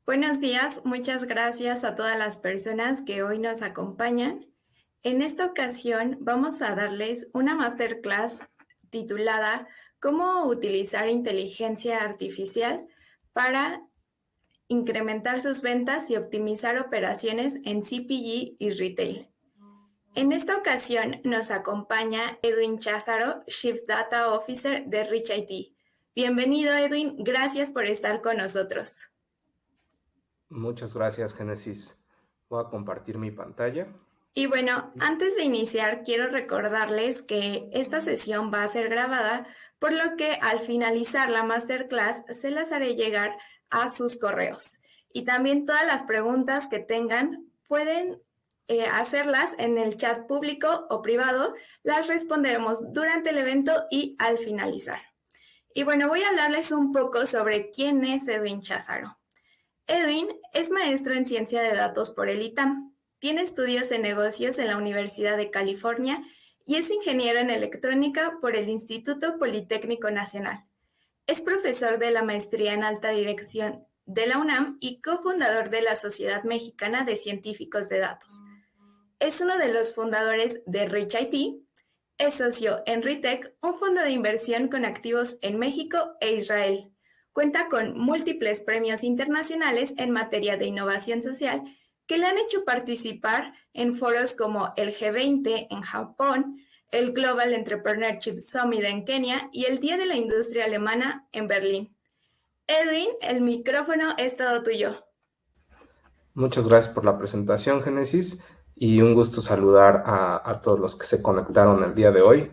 Buenos días, muchas gracias a todas las personas que hoy nos acompañan. En esta ocasión vamos a darles una masterclass titulada ¿Cómo utilizar inteligencia artificial para incrementar sus ventas y optimizar operaciones en CPG y retail? En esta ocasión nos acompaña Edwin Cházaro, Chief Data Officer de Rich IT. Bienvenido, Edwin, gracias por estar con nosotros. Muchas gracias, Génesis. Voy a compartir mi pantalla. Y bueno, antes de iniciar, quiero recordarles que esta sesión va a ser grabada, por lo que al finalizar la masterclass se las haré llegar a sus correos. Y también todas las preguntas que tengan pueden hacerlas en el chat público o privado. Las responderemos durante el evento y al finalizar. Y bueno, voy a hablarles un poco sobre quién es Edwin Cházaro. Edwin es maestro en ciencia de datos por el ITAM. Tiene estudios en negocios en la Universidad de California y es ingeniero en electrónica por el Instituto Politécnico Nacional. Es profesor de la maestría en alta dirección de la UNAM y cofundador de la Sociedad Mexicana de Científicos de Datos. Es uno de los fundadores de Rich IT. Es socio en Ritech, un fondo de inversión con activos en México e Israel. Cuenta con múltiples premios internacionales en materia de innovación social que le han hecho participar en foros como el G20 en Japón, el Global Entrepreneurship Summit en Kenia y el Día de la Industria Alemana en Berlín. Edwin, el micrófono es todo tuyo. Muchas gracias por la presentación, Génesis, y un gusto saludar a todos los que se conectaron el día de hoy.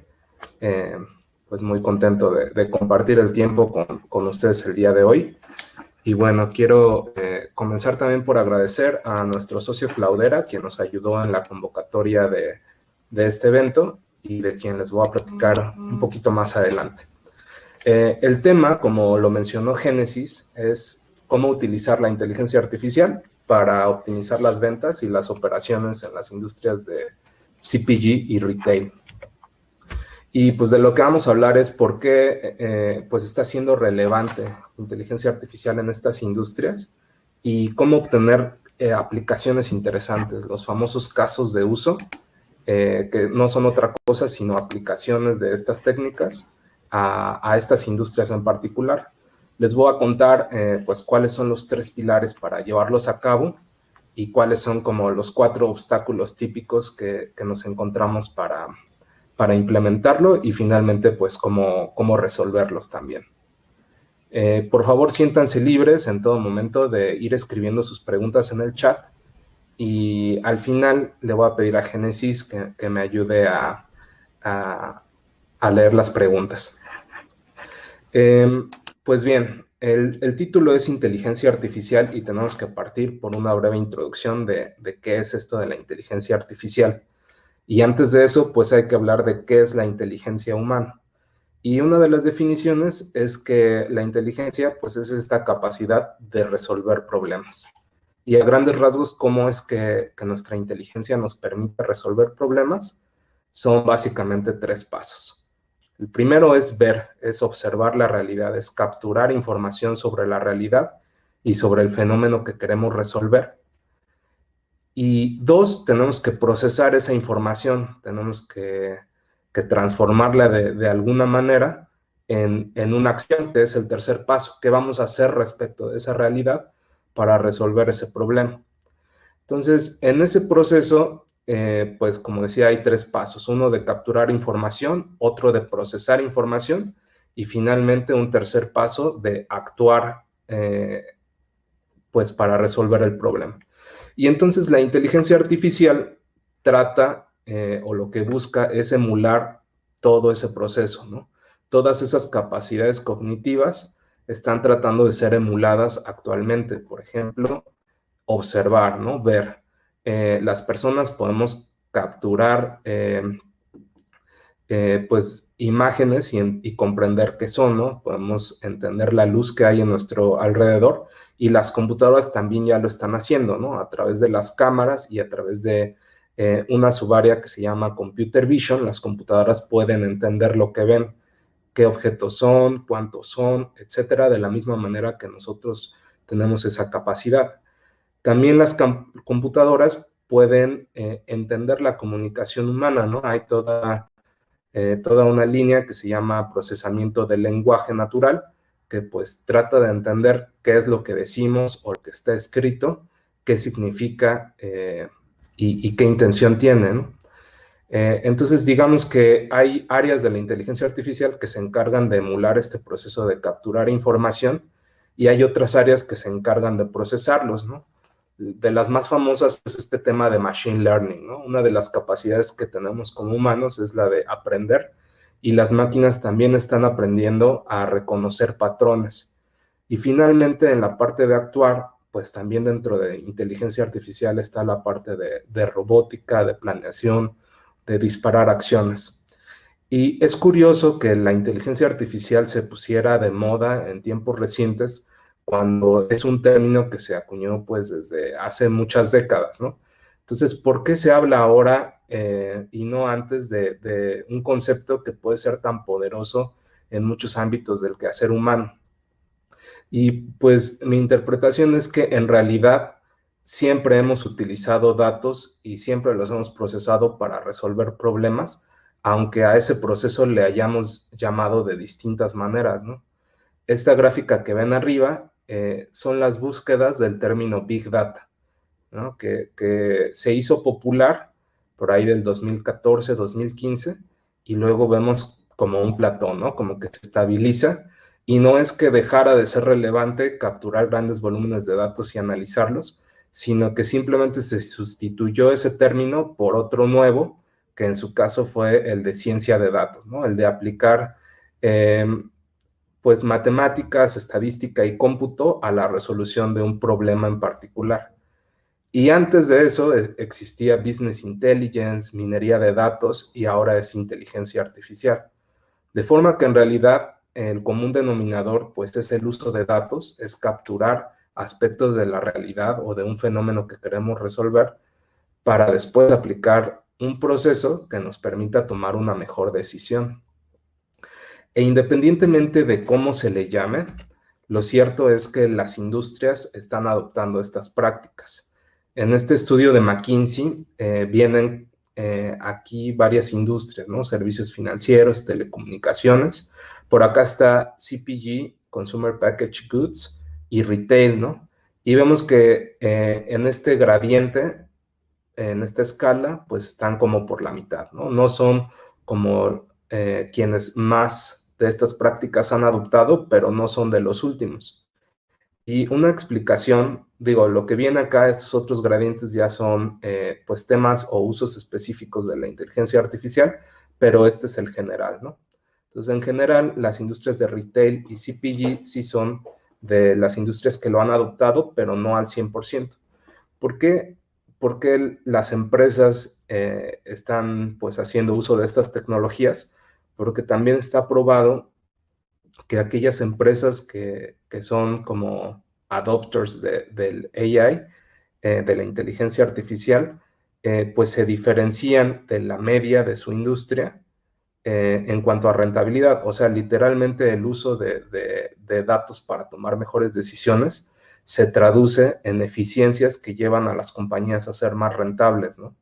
Pues muy contento de compartir el tiempo con ustedes el día de hoy. Y bueno, quiero comenzar también por agradecer a nuestro socio Cloudera, quien nos ayudó en la convocatoria de este evento y de quien les voy a platicar un poquito más adelante. El tema, como lo mencionó Génesis, es cómo utilizar la inteligencia artificial para optimizar las ventas y las operaciones en las industrias de CPG y retail. Y pues de lo que vamos a hablar es por qué pues está siendo relevante la inteligencia artificial en estas industrias y cómo obtener aplicaciones interesantes, los famosos casos de uso, que no son otra cosa sino aplicaciones de estas técnicas a estas industrias en particular. Les voy a contar pues cuáles son los 3 pilares para llevarlos a cabo y cuáles son como los 4 obstáculos típicos que nos encontramos para implementarlo y finalmente pues cómo resolverlos también. Por favor, siéntanse libres en todo momento de ir escribiendo sus preguntas en el chat y al final le voy a pedir a Génesis que me ayude a leer las preguntas. Pues bien, el título es Inteligencia Artificial y tenemos que partir por una breve introducción de qué es esto de la inteligencia artificial. Y antes de eso, pues hay que hablar de qué es la inteligencia humana. Y una de las definiciones es que la inteligencia, pues es esta capacidad de resolver problemas. Y a grandes rasgos, ¿cómo es que nuestra inteligencia nos permite resolver problemas? Son básicamente 3 pasos. El primero es ver, es observar la realidad, es capturar información sobre la realidad y sobre el fenómeno que queremos resolver. Y 2, tenemos que procesar esa información, tenemos que transformarla de alguna manera en una acción, que es el tercer paso. ¿Qué vamos a hacer respecto de esa realidad para resolver ese problema? Entonces, en ese proceso, pues como decía, hay 3 pasos. Uno de capturar información, otro de procesar información y finalmente un tercer paso de actuar pues para resolver el problema. Y entonces la inteligencia artificial trata o lo que busca es emular todo ese proceso, ¿no? Todas esas capacidades cognitivas están tratando de ser emuladas actualmente. Por ejemplo, observar, ¿no? Ver. Las personas podemos capturar pues imágenes y comprender qué son, ¿no? Podemos entender la luz que hay en nuestro alrededor y las computadoras también ya lo están haciendo, ¿no? A través de las cámaras y a través de una subárea que se llama Computer Vision, las computadoras pueden entender lo que ven, qué objetos son, cuántos son, etcétera, de la misma manera que nosotros tenemos esa capacidad. También las computadoras pueden entender la comunicación humana, ¿no? Hay toda una línea que se llama procesamiento del lenguaje natural, que pues trata de entender qué es lo que decimos o lo que está escrito, qué significa y qué intención tiene, ¿no? Entonces, digamos que hay áreas de la inteligencia artificial que se encargan de emular este proceso de capturar información y hay otras áreas que se encargan de procesarlos, ¿no? De las más famosas es este tema de machine learning, ¿no? Una de las capacidades que tenemos como humanos es la de aprender y las máquinas también están aprendiendo a reconocer patrones. Y finalmente, en la parte de actuar, pues también dentro de inteligencia artificial está la parte de robótica, de planeación, de disparar acciones. Y es curioso que la inteligencia artificial se pusiera de moda en tiempos recientes cuando es un término que se acuñó pues desde hace muchas décadas, ¿no? Entonces, ¿por qué se habla ahora y no antes de un concepto que puede ser tan poderoso en muchos ámbitos del quehacer humano? Y pues mi interpretación es que en realidad siempre hemos utilizado datos y siempre los hemos procesado para resolver problemas, aunque a ese proceso le hayamos llamado de distintas maneras, ¿no? Esta gráfica que ven arriba son las búsquedas del término Big Data, ¿no? Que se hizo popular por ahí del 2014, 2015, y luego vemos como un platón, ¿no? Como que se estabiliza, y no es que dejara de ser relevante capturar grandes volúmenes de datos y analizarlos, sino que simplemente se sustituyó ese término por otro nuevo, que en su caso fue el de ciencia de datos, ¿no? El de aplicar pues matemáticas, estadística y cómputo a la resolución de un problema en particular. Y antes de eso existía business intelligence, minería de datos y ahora es inteligencia artificial. De forma que en realidad el común denominador pues es el uso de datos, es capturar aspectos de la realidad o de un fenómeno que queremos resolver para después aplicar un proceso que nos permita tomar una mejor decisión. E independientemente de cómo se le llame, lo cierto es que las industrias están adoptando estas prácticas. En este estudio de McKinsey vienen aquí varias industrias, ¿no? Servicios financieros, telecomunicaciones. Por acá está CPG, Consumer Packaged Goods, y Retail, ¿no? Y vemos que en este gradiente, en esta escala, pues están como por la mitad, ¿no? No son como quienes más de estas prácticas han adoptado, pero no son de los últimos. Y una explicación, digo, lo que viene acá, estos otros gradientes ya son pues temas o usos específicos de la inteligencia artificial, pero este es el general, ¿no? Entonces, en general, las industrias de retail y CPG sí son de las industrias que lo han adoptado, pero no al 100%. ¿Por qué? Porque las empresas están pues haciendo uso de estas tecnologías, porque también está probado que aquellas empresas que son como adopters del AI, de la inteligencia artificial, pues se diferencian de la media de su industria en cuanto a rentabilidad. O sea, literalmente el uso de datos para tomar mejores decisiones se traduce en eficiencias que llevan a las compañías a ser más rentables, ¿no?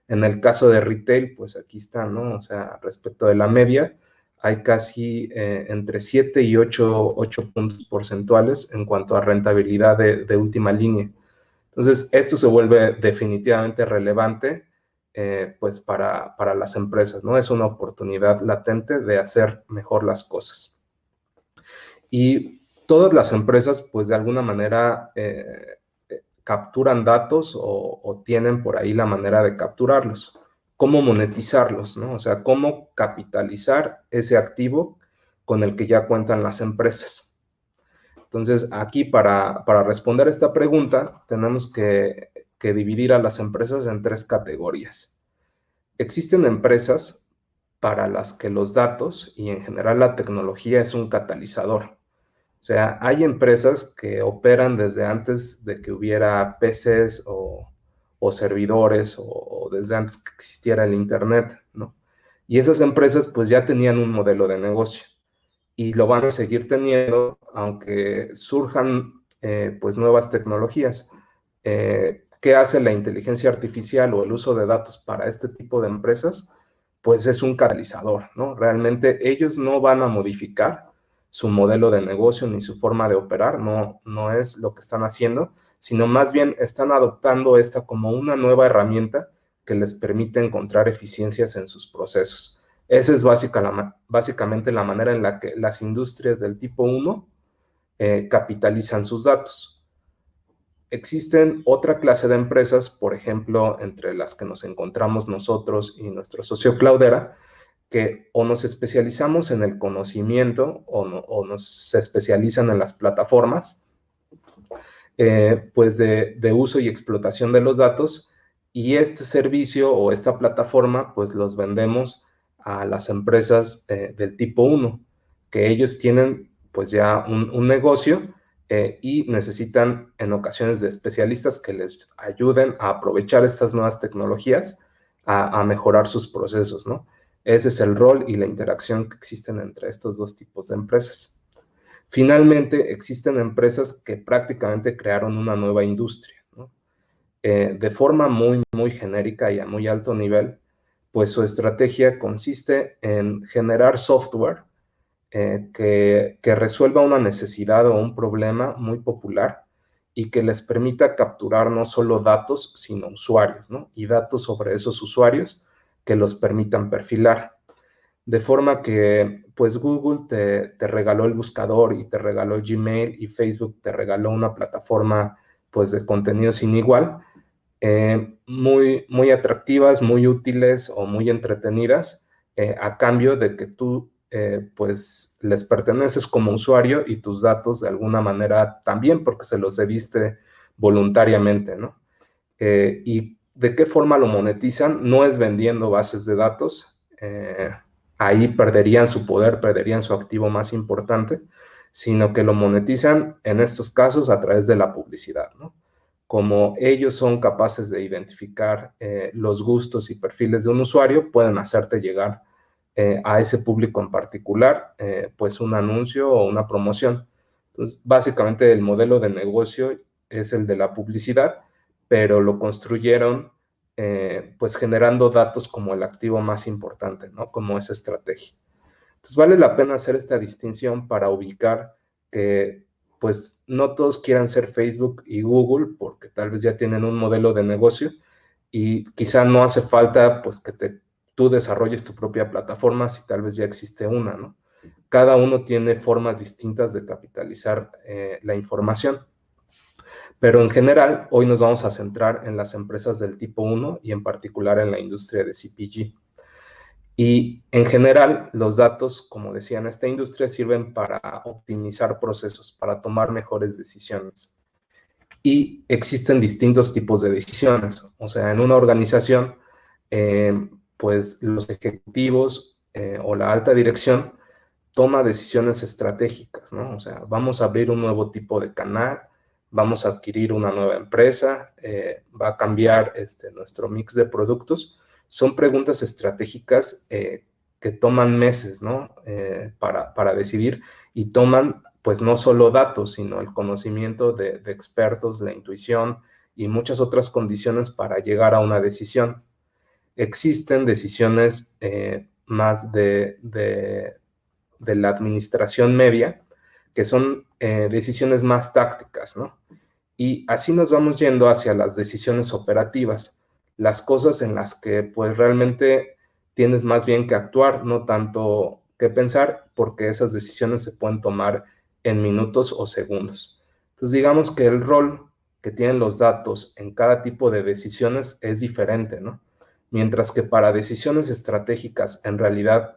En el caso de retail, pues aquí está, ¿no? O sea, respecto de la media, hay casi entre 7 y 8 puntos porcentuales en cuanto a rentabilidad de última línea. Entonces, esto se vuelve definitivamente relevante pues para las empresas, ¿no? Es una oportunidad latente de hacer mejor las cosas. Y todas las empresas, pues de alguna manera capturan datos o tienen por ahí la manera de capturarlos. ¿Cómo monetizarlos, no? O sea, cómo capitalizar ese activo con el que ya cuentan las empresas. Entonces, aquí para responder esta pregunta, tenemos que dividir a las empresas en tres categorías. Existen empresas para las que los datos y en general la tecnología es un catalizador. O sea, hay empresas que operan desde antes de que hubiera PCs o servidores o desde antes que existiera el Internet, ¿no? Y esas empresas pues ya tenían un modelo de negocio y lo van a seguir teniendo aunque surjan pues nuevas tecnologías. ¿Qué hace la inteligencia artificial o el uso de datos para este tipo de empresas? Pues es un catalizador, ¿no? Realmente ellos no van a modificar su modelo de negocio ni su forma de operar, no es lo que están haciendo, sino más bien están adoptando esta como una nueva herramienta que les permite encontrar eficiencias en sus procesos. Esa es básicamente la manera en la que las industrias del tipo 1 capitalizan sus datos. Existen otra clase de empresas, por ejemplo, entre las que nos encontramos nosotros y nuestro socio Cloudera, que o nos especializamos en el conocimiento o nos especializan en las plataformas, pues de uso y explotación de los datos, y este servicio o esta plataforma, pues los vendemos a las empresas del tipo 1, que ellos tienen pues ya un negocio y necesitan en ocasiones de especialistas que les ayuden a aprovechar estas nuevas tecnologías a mejorar sus procesos, ¿no? Ese es el rol y la interacción que existen entre estos dos tipos de empresas. Finalmente, existen empresas que prácticamente crearon una nueva industria, ¿no? De forma muy genérica y a muy alto nivel, pues su estrategia consiste en generar software que resuelva una necesidad o un problema muy popular y que les permita capturar no solo datos, sino usuarios, ¿no? Y datos sobre esos usuarios que los permitan perfilar. De forma que, pues Google te regaló el buscador y te regaló Gmail y Facebook te regaló una plataforma, pues, de contenido sin igual, muy atractivas, muy útiles o muy entretenidas, a cambio de que tú, pues, les perteneces como usuario y tus datos de alguna manera también, porque se los cediste voluntariamente, ¿no? ¿Y de qué forma lo monetizan? No es vendiendo bases de datos, ahí perderían su poder, perderían su activo más importante, sino que lo monetizan en estos casos a través de la publicidad, ¿no? Como ellos son capaces de identificar los gustos y perfiles de un usuario, pueden hacerte llegar a ese público en particular, pues un anuncio o una promoción. Entonces, básicamente el modelo de negocio es el de la publicidad, pero lo construyeron pues generando datos como el activo más importante, ¿no? Como esa estrategia. Entonces vale la pena hacer esta distinción para ubicar que pues no todos quieran ser Facebook y Google porque tal vez ya tienen un modelo de negocio y quizá no hace falta pues que tú desarrolles tu propia plataforma si tal vez ya existe una, ¿no? Cada uno tiene formas distintas de capitalizar la información. Pero en general, hoy nos vamos a centrar en las empresas del tipo 1 y en particular en la industria de CPG. Y en general, los datos, como decía, en esta industria sirven para optimizar procesos, para tomar mejores decisiones. Y existen distintos tipos de decisiones. O sea, en una organización, pues los ejecutivos o la alta dirección toma decisiones estratégicas, ¿no? O sea, vamos a abrir un nuevo tipo de canal, vamos a adquirir una nueva empresa, va a cambiar nuestro mix de productos. Son preguntas estratégicas que toman meses, ¿no? Para decidir y toman, pues, no solo datos, sino el conocimiento de expertos, la intuición y muchas otras condiciones para llegar a una decisión. Existen decisiones más de la administración media, que son decisiones más tácticas, ¿no? Y así nos vamos yendo hacia las decisiones operativas, las cosas en las que pues realmente tienes más bien que actuar, no tanto que pensar, porque esas decisiones se pueden tomar en minutos o segundos. Entonces digamos que el rol que tienen los datos en cada tipo de decisiones es diferente, ¿no? Mientras que para decisiones estratégicas, en realidad,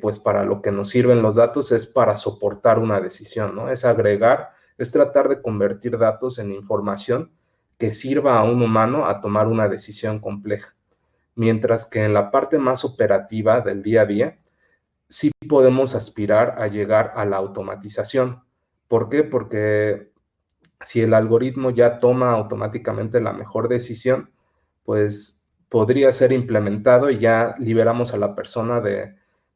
pues para lo que nos sirven los datos es para soportar una decisión, ¿no? Es agregar, es tratar de convertir datos en información que sirva a un humano a tomar una decisión compleja. Mientras que en la parte más operativa del día a día, sí podemos aspirar a llegar a la automatización. ¿Por qué? Porque si el algoritmo ya toma automáticamente la mejor decisión, pues podría ser implementado y ya liberamos a la persona de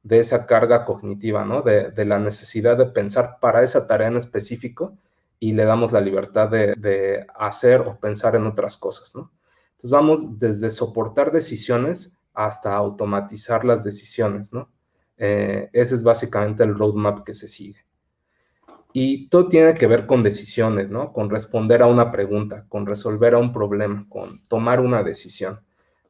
esa carga cognitiva, ¿no? De la necesidad de pensar para esa tarea en específico y le damos la libertad de hacer o pensar en otras cosas, ¿no? Entonces vamos desde soportar decisiones hasta automatizar las decisiones, ¿no? Ese es básicamente el roadmap que se sigue. Y todo tiene que ver con decisiones, ¿no? Con responder a una pregunta, con resolver a un problema, con tomar una decisión.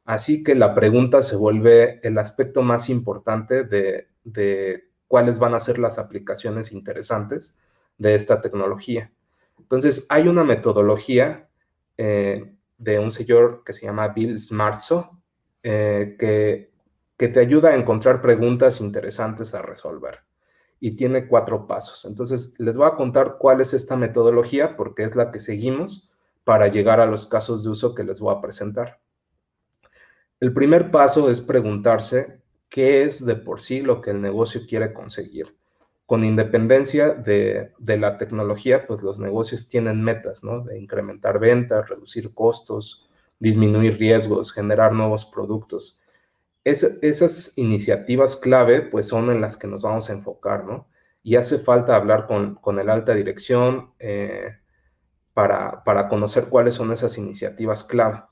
Así que la pregunta se vuelve el aspecto más importante de cuáles van a ser las aplicaciones interesantes de esta tecnología. Entonces, hay una metodología de un señor que se llama Bill Smartso, que te ayuda a encontrar preguntas interesantes a resolver. Y tiene 4 pasos. Entonces, les voy a contar cuál es esta metodología, porque es la que seguimos para llegar a los casos de uso que les voy a presentar. El primer paso es preguntarse qué es de por sí lo que el negocio quiere conseguir. Con independencia de la tecnología, pues los negocios tienen metas, ¿no? De incrementar ventas, reducir costos, disminuir riesgos, generar nuevos productos. Esas iniciativas clave, pues son en las que nos vamos a enfocar, ¿no? Y hace falta hablar con el alta dirección para conocer cuáles son esas iniciativas clave.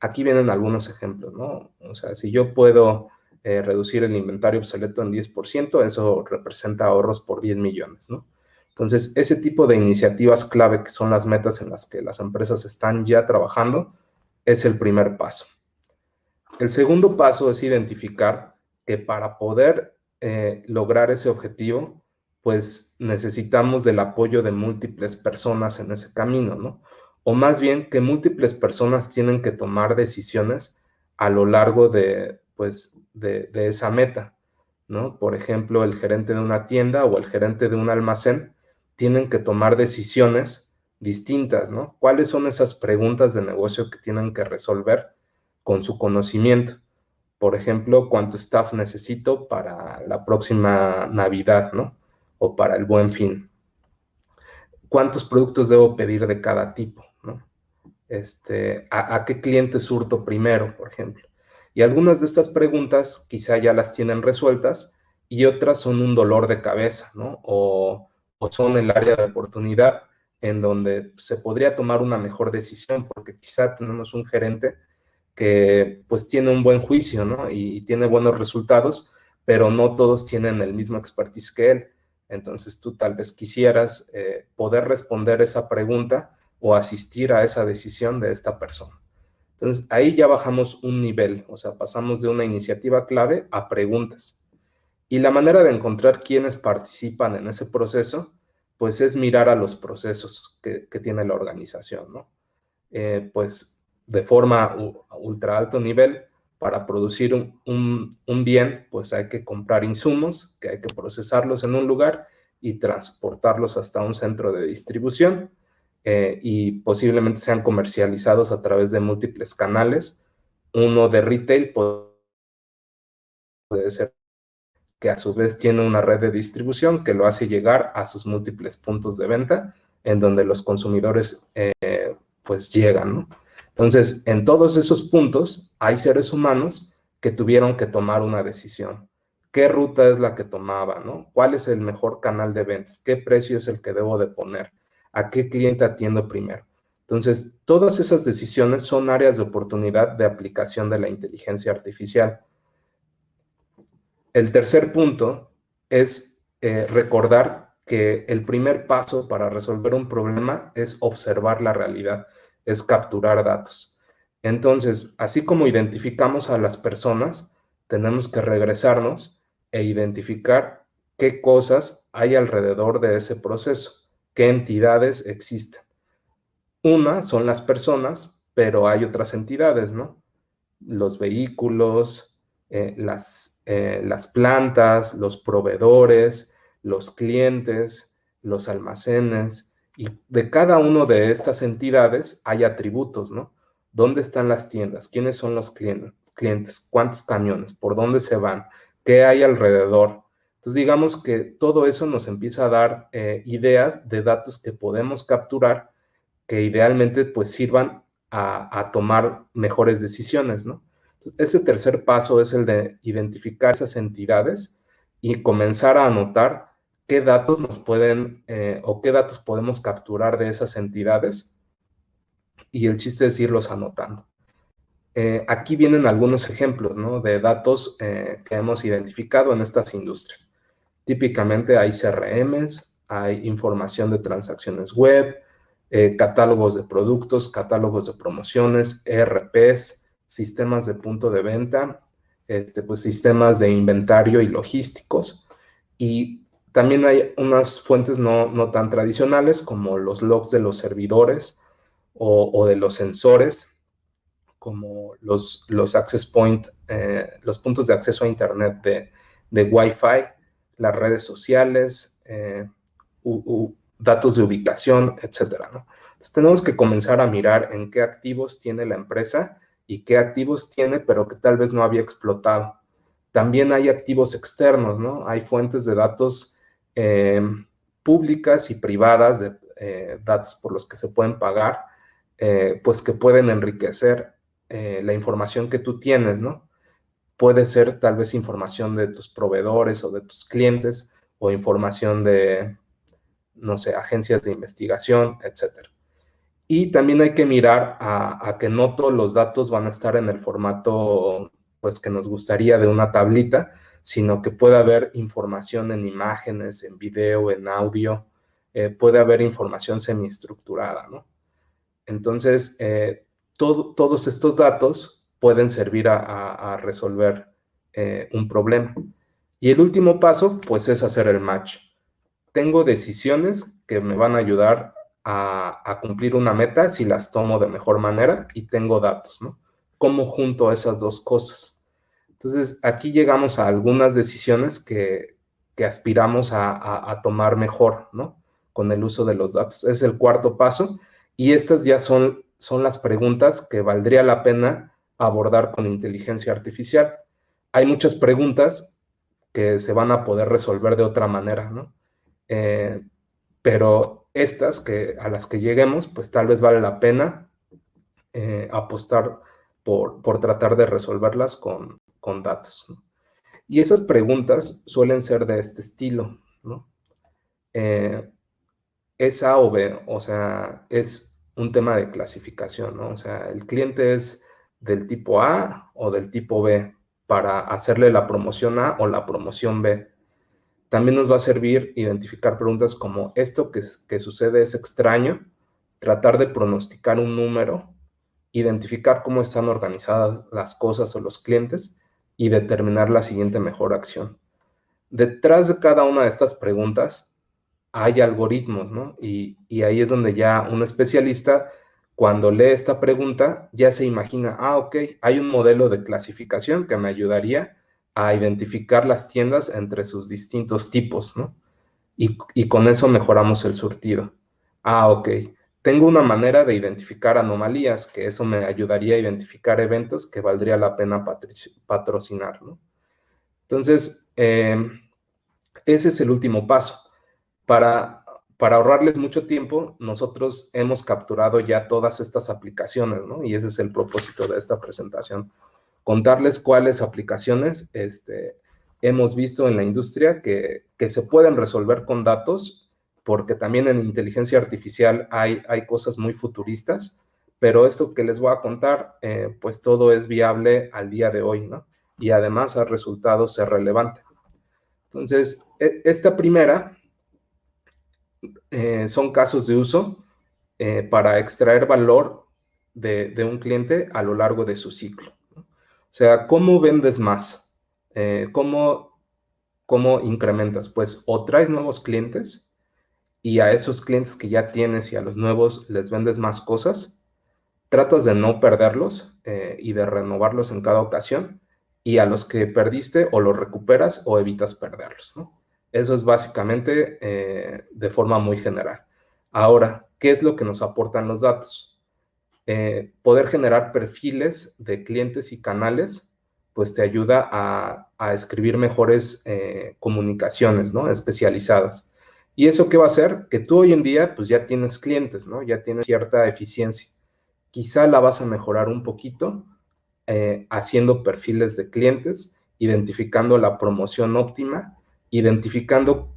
Aquí vienen algunos ejemplos, ¿no? O sea, si yo puedo reducir el inventario obsoleto en 10%, eso representa ahorros por 10 millones, ¿no? Entonces, ese tipo de iniciativas clave, que son las metas en las que las empresas están ya trabajando, es el primer paso. El segundo paso es identificar que para poder lograr ese objetivo, pues necesitamos del apoyo de múltiples personas en ese camino, ¿no? O más bien que múltiples personas tienen que tomar decisiones a lo largo de esa meta, ¿no? Por ejemplo, el gerente de una tienda o el gerente de un almacén tienen que tomar decisiones distintas, ¿no? ¿Cuáles son esas preguntas de negocio que tienen que resolver con su conocimiento? Por ejemplo, ¿cuánto staff necesito para la próxima Navidad, ¿no? O para el Buen Fin. ¿Cuántos productos debo pedir de cada tipo, ¿no? ¿A qué cliente surto primero, por ejemplo? Y algunas de estas preguntas quizá ya las tienen resueltas y otras son un dolor de cabeza, ¿no? O son el área de oportunidad en donde se podría tomar una mejor decisión, porque quizá tenemos un gerente que pues tiene un buen juicio, ¿no? Y tiene buenos resultados, pero no todos tienen el mismo expertise que él. Entonces tú tal vez quisieras poder responder esa pregunta o asistir a esa decisión de esta persona. Entonces ahí ya bajamos un nivel, o sea, pasamos de una iniciativa clave a preguntas. Y la manera de encontrar quiénes participan en ese proceso, pues es mirar a los procesos que tiene la organización, ¿no? Pues de forma ultra alto nivel, para producir un bien, pues hay que comprar insumos, que hay que procesarlos en un lugar y transportarlos hasta un centro de distribución y posiblemente sean comercializados a través de múltiples canales. Uno de retail puede ser que a su vez tiene una red de distribución que lo hace llegar a sus múltiples puntos de venta en donde los consumidores pues llegan, ¿no? Entonces, en todos esos puntos hay seres humanos que tuvieron que tomar una decisión. ¿Qué ruta es la que tomaba, no? ¿Cuál es el mejor canal de ventas? ¿Qué precio es el que debo de poner? ¿A qué cliente atiendo primero? Entonces, todas esas decisiones son áreas de oportunidad de aplicación de la inteligencia artificial. El tercer punto es recordar que el primer paso para resolver un problema es observar la realidad, es capturar datos. Entonces, así como identificamos a las personas, tenemos que regresarnos e identificar qué cosas hay alrededor de ese proceso, qué entidades existen. Una son las personas, pero hay otras entidades, ¿no? Los vehículos, las plantas, los proveedores, los clientes, los almacenes, y de cada una de estas entidades hay atributos, ¿no? ¿Dónde están las tiendas? ¿Quiénes son los clientes? ¿Cuántos camiones? ¿Por dónde se van? ¿Qué hay alrededor? Entonces, digamos que todo eso nos empieza a dar ideas de datos que podemos capturar que idealmente pues sirvan a tomar mejores decisiones, ¿no? Entonces, ese tercer paso es el de identificar esas entidades y comenzar a anotar qué datos nos pueden o qué datos podemos capturar de esas entidades, y el chiste es irlos anotando. Aquí vienen algunos ejemplos, ¿no?, de datos que hemos identificado en estas industrias. Típicamente hay CRMs, hay información de transacciones web, catálogos de productos, catálogos de promociones, ERPs, sistemas de punto de venta, pues sistemas de inventario y logísticos. Y también hay unas fuentes no tan tradicionales como los logs de los servidores o de los sensores, como los access point, los puntos de acceso a Internet de Wi-Fi, las redes sociales, datos de ubicación, etcétera, ¿no? Entonces tenemos que comenzar a mirar en qué activos tiene la empresa y qué activos tiene, pero que tal vez no había explotado. También hay activos externos, ¿no? Hay fuentes de datos públicas y privadas, de datos por los que se pueden pagar, pues que pueden enriquecer la información que tú tienes, ¿no? Puede ser tal vez información de tus proveedores o de tus clientes, o información de, no sé, agencias de investigación, etcétera. Y también hay que mirar a que no todos los datos van a estar en el formato, pues, que nos gustaría de una tablita, sino que puede haber información en imágenes, en video, en audio, puede haber información semiestructurada, ¿no? Entonces, todos estos datos pueden servir a resolver un problema. Y el último paso, pues, es hacer el match. Tengo decisiones que me van a ayudar a cumplir una meta si las tomo de mejor manera, y tengo datos, ¿no? ¿Cómo junto esas dos cosas? Entonces, aquí llegamos a algunas decisiones que aspiramos a tomar mejor, ¿no?, con el uso de los datos. Es el cuarto paso, y estas ya son las preguntas que valdría la pena abordar con inteligencia artificial. Hay muchas preguntas que se van a poder resolver de otra manera, ¿no? Pero estas a las que lleguemos, pues tal vez vale la pena apostar por tratar de resolverlas con datos, ¿no? Y esas preguntas suelen ser de este estilo, ¿no? Es A o B, o sea, es un tema de clasificación, ¿no? O sea, el cliente es del tipo A o del tipo B para hacerle la promoción A o la promoción B. También nos va a servir identificar preguntas como: ¿esto que sucede es extraño? Tratar de pronosticar un número, identificar cómo están organizadas las cosas o los clientes, y determinar la siguiente mejor acción. Detrás de cada una de estas preguntas hay algoritmos, ¿no? Y ahí es donde ya un especialista, cuando lee esta pregunta, ya se imagina: ok, hay un modelo de clasificación que me ayudaría a identificar las tiendas entre sus distintos tipos, ¿no? Y con eso mejoramos el surtido. Ok, tengo una manera de identificar anomalías, que eso me ayudaría a identificar eventos que valdría la pena patrocinar, ¿no? Entonces, ese es el último paso. Para ahorrarles mucho tiempo, nosotros hemos capturado ya todas estas aplicaciones, ¿no? Y ese es el propósito de esta presentación: contarles cuáles aplicaciones hemos visto en la industria que se pueden resolver con datos, porque también en inteligencia artificial hay cosas muy futuristas, pero esto que les voy a contar, pues todo es viable al día de hoy, ¿no? Y además ha resultado ser relevante. Entonces, esta primera son casos de uso para extraer valor de un cliente a lo largo de su ciclo, ¿no? O sea, ¿cómo vendes más? ¿Cómo incrementas? Pues o traes nuevos clientes, y a esos clientes que ya tienes y a los nuevos les vendes más cosas, tratas de no perderlos y de renovarlos en cada ocasión, y a los que perdiste o los recuperas o evitas perderlos, ¿no? Eso es básicamente de forma muy general. Ahora, ¿qué es lo que nos aportan los datos? Poder generar perfiles de clientes y canales, pues te ayuda a escribir mejores comunicaciones, ¿no?, especializadas. ¿Y eso qué va a hacer? Que tú hoy en día, pues ya tienes clientes, ¿no? Ya tienes cierta eficiencia. Quizá la vas a mejorar un poquito haciendo perfiles de clientes, identificando la promoción óptima, identificando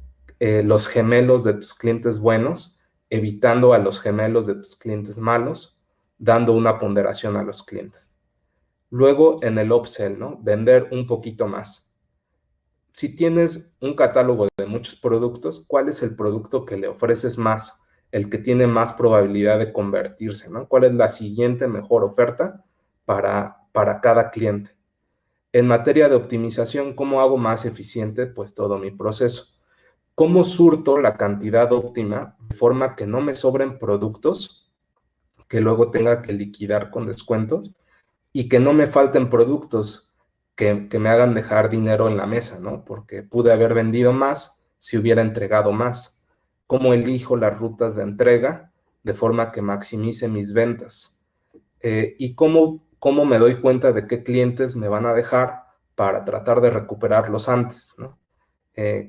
los gemelos de tus clientes buenos, evitando a los gemelos de tus clientes malos, dando una ponderación a los clientes. Luego, en el upsell, ¿no? Vender un poquito más. Si tienes un catálogo de muchos productos, ¿cuál es el producto que le ofreces más? El que tiene más probabilidad de convertirse, ¿no? ¿Cuál es la siguiente mejor oferta para cada cliente? En materia de optimización, ¿cómo hago más eficiente pues todo mi proceso? ¿Cómo surto la cantidad óptima de forma que no me sobren productos que luego tenga que liquidar con descuentos y que no me falten productos que me hagan dejar dinero en la mesa, ¿no? Porque pude haber vendido más si hubiera entregado más. ¿Cómo elijo las rutas de entrega de forma que maximice mis ventas? Y cómo me doy cuenta de qué clientes me van a dejar para tratar de recuperarlos antes, ¿no?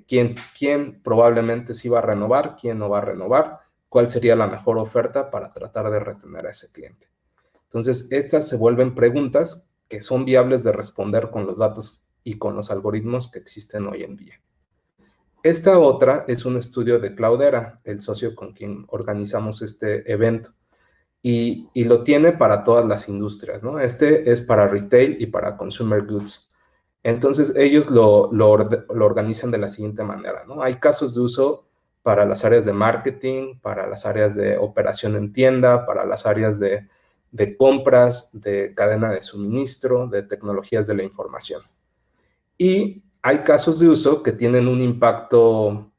¿Quién probablemente sí va a renovar, quién no va a renovar, cuál sería la mejor oferta para tratar de retener a ese cliente. Entonces, estas se vuelven preguntas que son viables de responder con los datos y con los algoritmos que existen hoy en día. Esta otra es un estudio de Cloudera, el socio con quien organizamos este evento, y lo tiene para todas las industrias, ¿no? Este es para retail y para consumer goods. Entonces, ellos lo organizan de la siguiente manera, ¿no? Hay casos de uso para las áreas de marketing, para las áreas de operación en tienda, para las áreas de compras, de cadena de suministro, de tecnologías de la información. Y hay casos de uso que tienen un impacto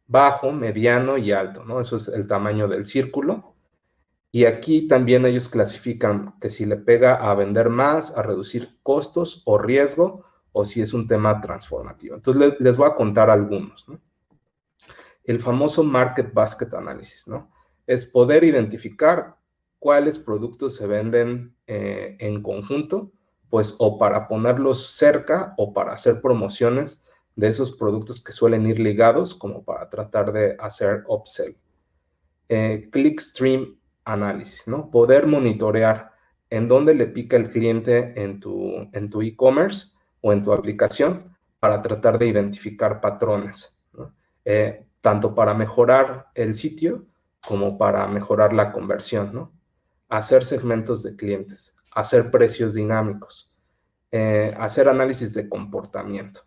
bajo, mediano y alto, ¿no? Eso es el tamaño del círculo. Y aquí también ellos clasifican que si le pega a vender más, a reducir costos o riesgo, o si es un tema transformativo. Entonces, les voy a contar algunos, ¿no? El famoso Market Basket Analysis, ¿no? Es poder identificar cuáles productos se venden en conjunto, pues o para ponerlos cerca o para hacer promociones de esos productos que suelen ir ligados, como para tratar de hacer upsell. Clickstream Analysis, ¿no? Poder monitorear en dónde le pica el cliente en tu e-commerce o en tu aplicación para tratar de identificar patrones, ¿no? Tanto para mejorar el sitio como para mejorar la conversión, ¿no? Hacer segmentos de clientes, hacer precios dinámicos, hacer análisis de comportamiento,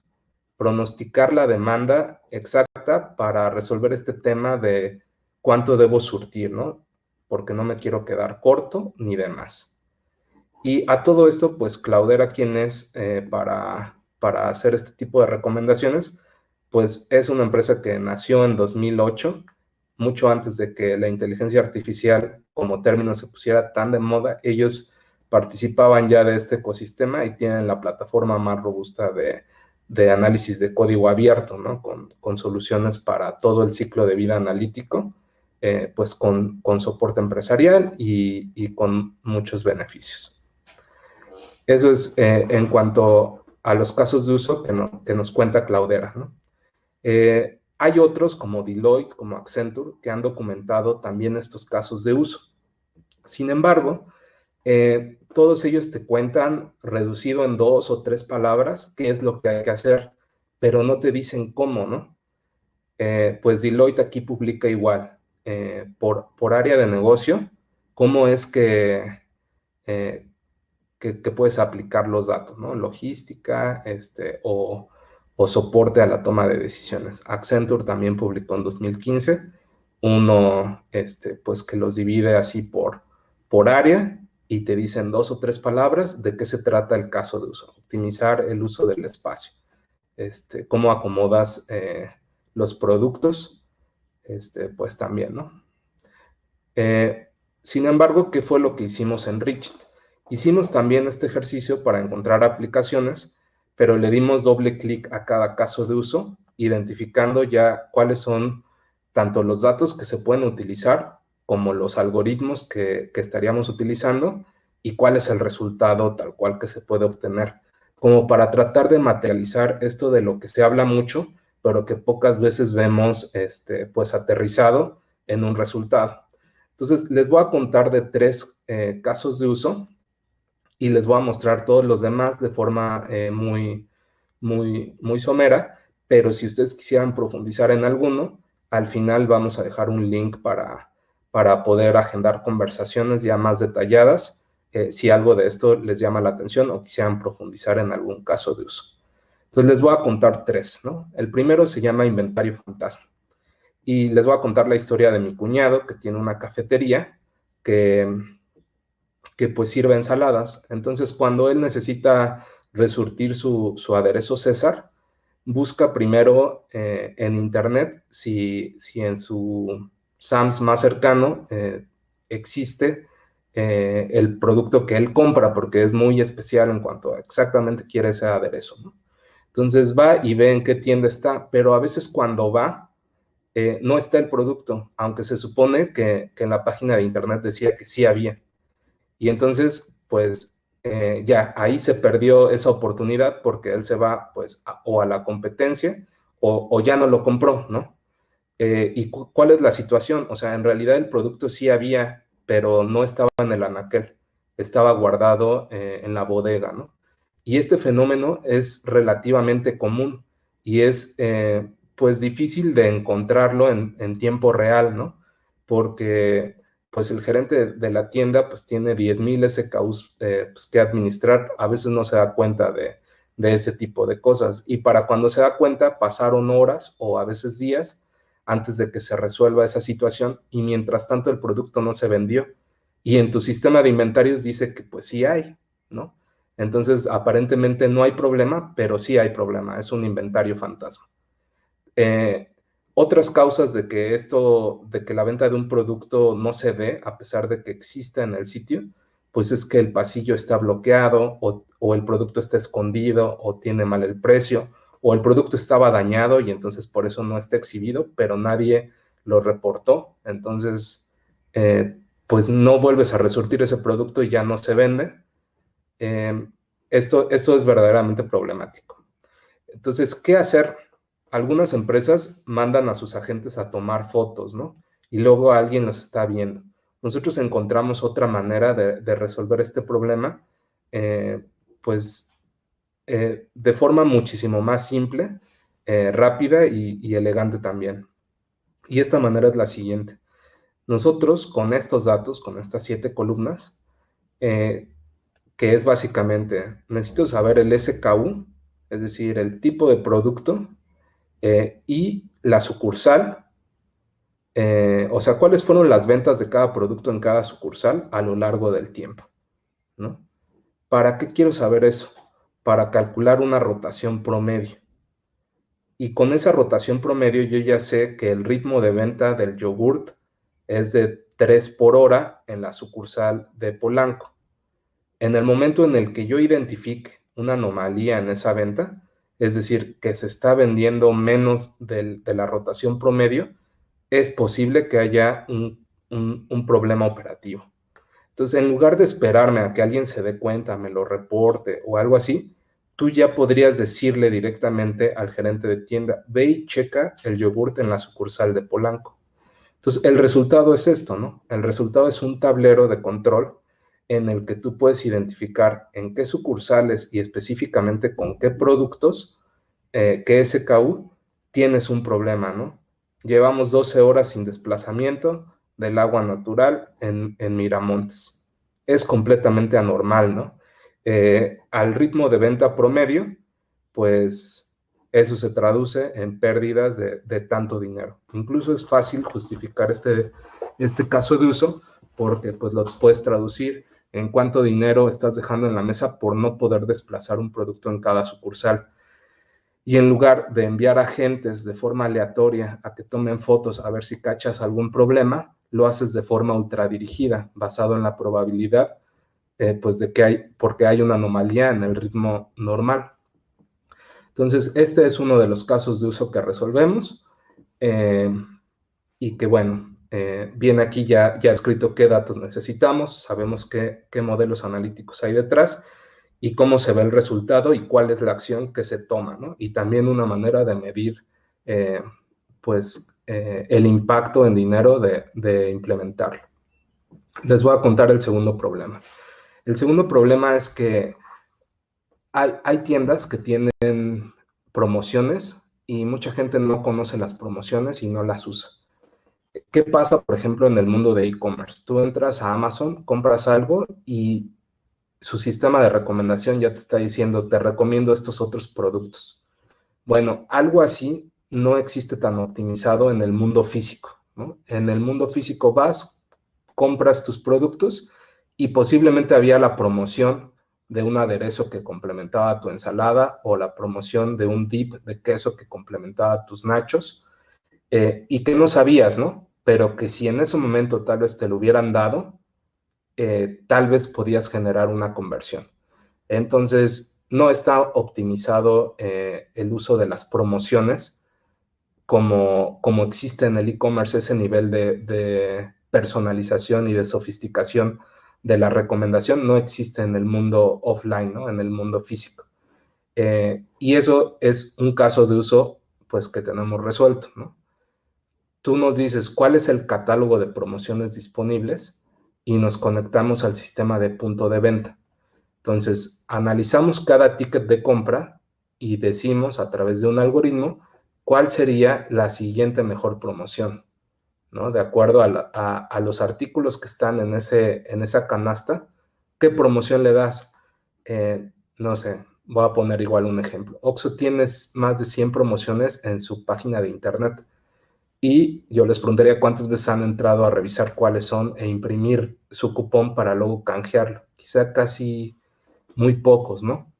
pronosticar la demanda exacta para resolver este tema de cuánto debo surtir, ¿no? Porque no me quiero quedar corto ni de más. Y a todo esto, pues Cloudera, quien es para hacer este tipo de recomendaciones, pues es una empresa que nació en 2008, mucho antes de que la inteligencia artificial como término se pusiera tan de moda. Ellos participaban ya de este ecosistema y tienen la plataforma más robusta de análisis de código abierto, ¿no? Con soluciones para todo el ciclo de vida analítico, pues con soporte empresarial y con muchos beneficios. Eso es en cuanto a los casos de uso que nos cuenta Cloudera, ¿no? Hay otros como Deloitte, como Accenture, que han documentado también estos casos de uso. Sin embargo, todos ellos te cuentan reducido en 2 o 3 palabras qué es lo que hay que hacer, pero no te dicen cómo, ¿no? Pues Deloitte aquí publica igual, por área de negocio, cómo es que puedes aplicar los datos, ¿no? Logística, o soporte a la toma de decisiones. Accenture también publicó en 2015 uno, pues que los divide así por área y te dicen 2 o 3 palabras de qué se trata el caso de uso. Optimizar el uso del espacio. Cómo acomodas los productos, pues también, ¿no? Sin embargo, ¿qué fue lo que hicimos en Richit? Hicimos también este ejercicio para encontrar aplicaciones, pero le dimos doble clic a cada caso de uso, identificando ya cuáles son tanto los datos que se pueden utilizar como los algoritmos que estaríamos utilizando y cuál es el resultado tal cual que se puede obtener, como para tratar de materializar esto de lo que se habla mucho, pero que pocas veces vemos pues aterrizado en un resultado. Entonces, les voy a contar de 3 casos de uso y les voy a mostrar todos los demás de forma muy somera, pero si ustedes quisieran profundizar en alguno, al final vamos a dejar un link para poder agendar conversaciones ya más detalladas, si algo de esto les llama la atención o quisieran profundizar en algún caso de uso. Entonces les voy a contar 3, ¿no? El primero se llama inventario fantasma. Y les voy a contar la historia de mi cuñado, que tiene una cafetería que pues sirve ensaladas. Entonces, cuando él necesita resurtir su aderezo César, busca primero en internet si en su Sam's más cercano existe el producto que él compra, porque es muy especial en cuanto a exactamente quiere ese aderezo, ¿no? Entonces va y ve en qué tienda está, pero a veces cuando va, no está el producto, aunque se supone que en la página de internet decía que sí había. Y entonces, pues, ya, ahí se perdió esa oportunidad porque él se va, pues, o a la competencia o ya no lo compró, ¿no? ¿Y cuál es la situación? O sea, en realidad el producto sí había, pero no estaba en el anaquel, estaba guardado en la bodega, ¿no? Y este fenómeno es relativamente común y es, pues, difícil de encontrarlo en tiempo real, ¿no? Porque, pues, el gerente de la tienda, pues, tiene 10,000 SKUs pues, que administrar. A veces no se da cuenta de ese tipo de cosas. Y para cuando se da cuenta, pasaron horas o a veces días antes de que se resuelva esa situación y mientras tanto el producto no se vendió. Y en tu sistema de inventarios dice que pues sí hay, ¿no? Entonces, aparentemente no hay problema, pero sí hay problema. Es un inventario fantasma. Otras causas de que la venta de un producto no se ve, a pesar de que exista en el sitio, pues es que el pasillo está bloqueado o el producto está escondido o tiene mal el precio o el producto estaba dañado y entonces por eso no está exhibido, pero nadie lo reportó. Entonces, pues no vuelves a resurtir ese producto y ya no se vende. Esto es verdaderamente problemático. Entonces, ¿qué hacer? Algunas empresas mandan a sus agentes a tomar fotos, ¿no? Y luego alguien los está viendo. Nosotros encontramos otra manera de resolver este problema, pues de forma muchísimo más simple, rápida y elegante también. Y esta manera es la siguiente. Nosotros con estos datos, con estas 7 columnas, que es básicamente, necesito saber el SKU, es decir, el tipo de producto y la sucursal, o sea, cuáles fueron las ventas de cada producto en cada sucursal a lo largo del tiempo, ¿no? ¿Para qué quiero saber eso? Para calcular una rotación promedio. Y con esa rotación promedio yo ya sé que el ritmo de venta del yogurt es de 3 por hora en la sucursal de Polanco. En el momento en el que yo identifique una anomalía en esa venta, es decir, que se está vendiendo menos de la rotación promedio, es posible que haya un problema operativo. Entonces, en lugar de esperarme a que alguien se dé cuenta, me lo reporte o algo así, tú ya podrías decirle directamente al gerente de tienda, ve y checa el yogurt en la sucursal de Polanco. Entonces, el resultado es esto, ¿no? El resultado es un tablero de control en el que tú puedes identificar en qué sucursales y específicamente con qué productos, qué SKU, tienes un problema, ¿no? Llevamos 12 horas sin desplazamiento del agua natural en Miramontes. Es completamente anormal, ¿no? Al ritmo de venta promedio, pues eso se traduce en pérdidas de tanto dinero. Incluso es fácil justificar este caso de uso porque pues lo puedes traducir en cuánto dinero estás dejando en la mesa por no poder desplazar un producto en cada sucursal. Y en lugar de enviar agentes de forma aleatoria a que tomen fotos a ver si cachas algún problema, lo haces de forma ultradirigida, basado en la probabilidad pues de que porque hay una anomalía en el ritmo normal. Entonces, este es uno de los casos de uso que resolvemos y que, bueno, viene aquí ya escrito qué datos necesitamos, sabemos qué modelos analíticos hay detrás y cómo se ve el resultado y cuál es la acción que se toma, ¿no? Y también una manera de medir, pues, el impacto en dinero de implementarlo. Les voy a contar el segundo problema. El segundo problema es que hay tiendas que tienen promociones y mucha gente no conoce las promociones y no las usa. ¿Qué pasa, por ejemplo, en el mundo de e-commerce? Tú entras a Amazon, compras algo y su sistema de recomendación ya te está diciendo, te recomiendo estos otros productos. Bueno, algo así no existe tan optimizado en el mundo físico, ¿no? En el mundo físico vas, compras tus productos y posiblemente había la promoción de un aderezo que complementaba tu ensalada o la promoción de un dip de queso que complementaba tus nachos, y que no sabías, ¿no? Pero que si en ese momento tal vez te lo hubieran dado, tal vez podías generar una conversión. Entonces, no está optimizado el uso de las promociones como existe en el e-commerce, ese nivel de personalización y de sofisticación de la recomendación no existe en el mundo offline, ¿no? En el mundo físico. Y eso es un caso de uso, pues, que tenemos resuelto, ¿no? Tú nos dices cuál es el catálogo de promociones disponibles y nos conectamos al sistema de punto de venta. Entonces, analizamos cada ticket de compra y decimos a través de un algoritmo cuál sería la siguiente mejor promoción, ¿no? De acuerdo a los artículos que están en esa canasta, ¿qué promoción le das? No sé, voy a poner igual un ejemplo. Oxxo tiene más de 100 promociones en su página de internet. Y yo les preguntaría cuántas veces han entrado a revisar cuáles son e imprimir su cupón para luego canjearlo. Quizá casi muy pocos, ¿no?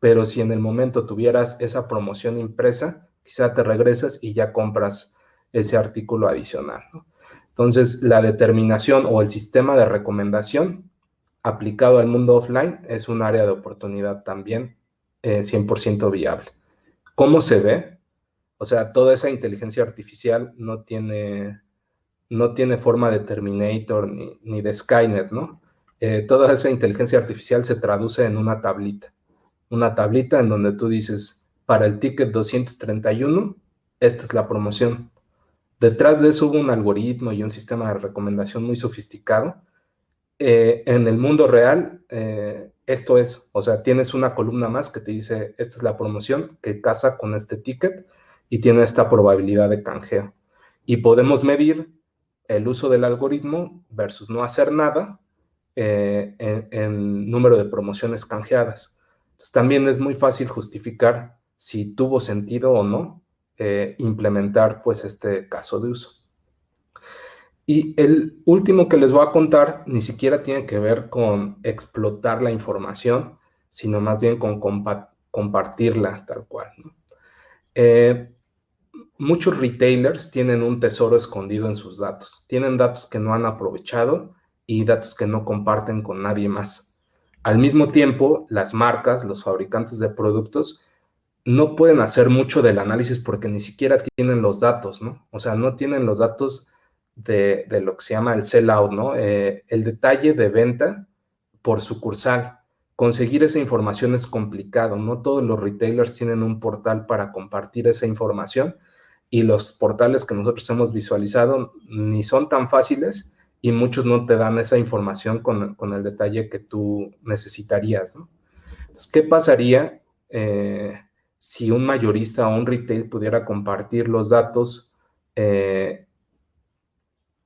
Pero si en el momento tuvieras esa promoción impresa, quizá te regresas y ya compras ese artículo adicional, ¿no? Entonces, la determinación o el sistema de recomendación aplicado al mundo offline es un área de oportunidad también 100% viable. ¿Cómo se ve? O sea, toda esa inteligencia artificial no tiene forma de Terminator ni de Skynet, ¿no? Toda esa inteligencia artificial se traduce en una tablita en donde tú dices, para el ticket 231, esta es la promoción. Detrás de eso hubo un algoritmo y un sistema de recomendación muy sofisticado. En el mundo real, esto es, o sea, tienes una columna más que te dice, esta es la promoción que casa con este ticket y tiene esta probabilidad de canjeo. Y podemos medir el uso del algoritmo versus no hacer nada en número de promociones canjeadas. Entonces, también es muy fácil justificar si tuvo sentido o no implementar pues este caso de uso. Y el último que les voy a contar ni siquiera tiene que ver con explotar la información, sino más bien con compartirla tal cual, ¿no? Muchos retailers tienen un tesoro escondido en sus datos. Tienen datos que no han aprovechado y datos que no comparten con nadie más. Al mismo tiempo, las marcas, los fabricantes de productos, no pueden hacer mucho del análisis porque ni siquiera tienen los datos, ¿no? O sea, no tienen los datos de lo que se llama el sell-out, ¿no? El detalle de venta por sucursal. Conseguir esa información es complicado. No todos los retailers tienen un portal para compartir esa información y los portales que nosotros hemos visualizado ni son tan fáciles y muchos no te dan esa información con el detalle que tú necesitarías, ¿no? Entonces, ¿qué pasaría si un mayorista o un retail pudiera compartir los datos,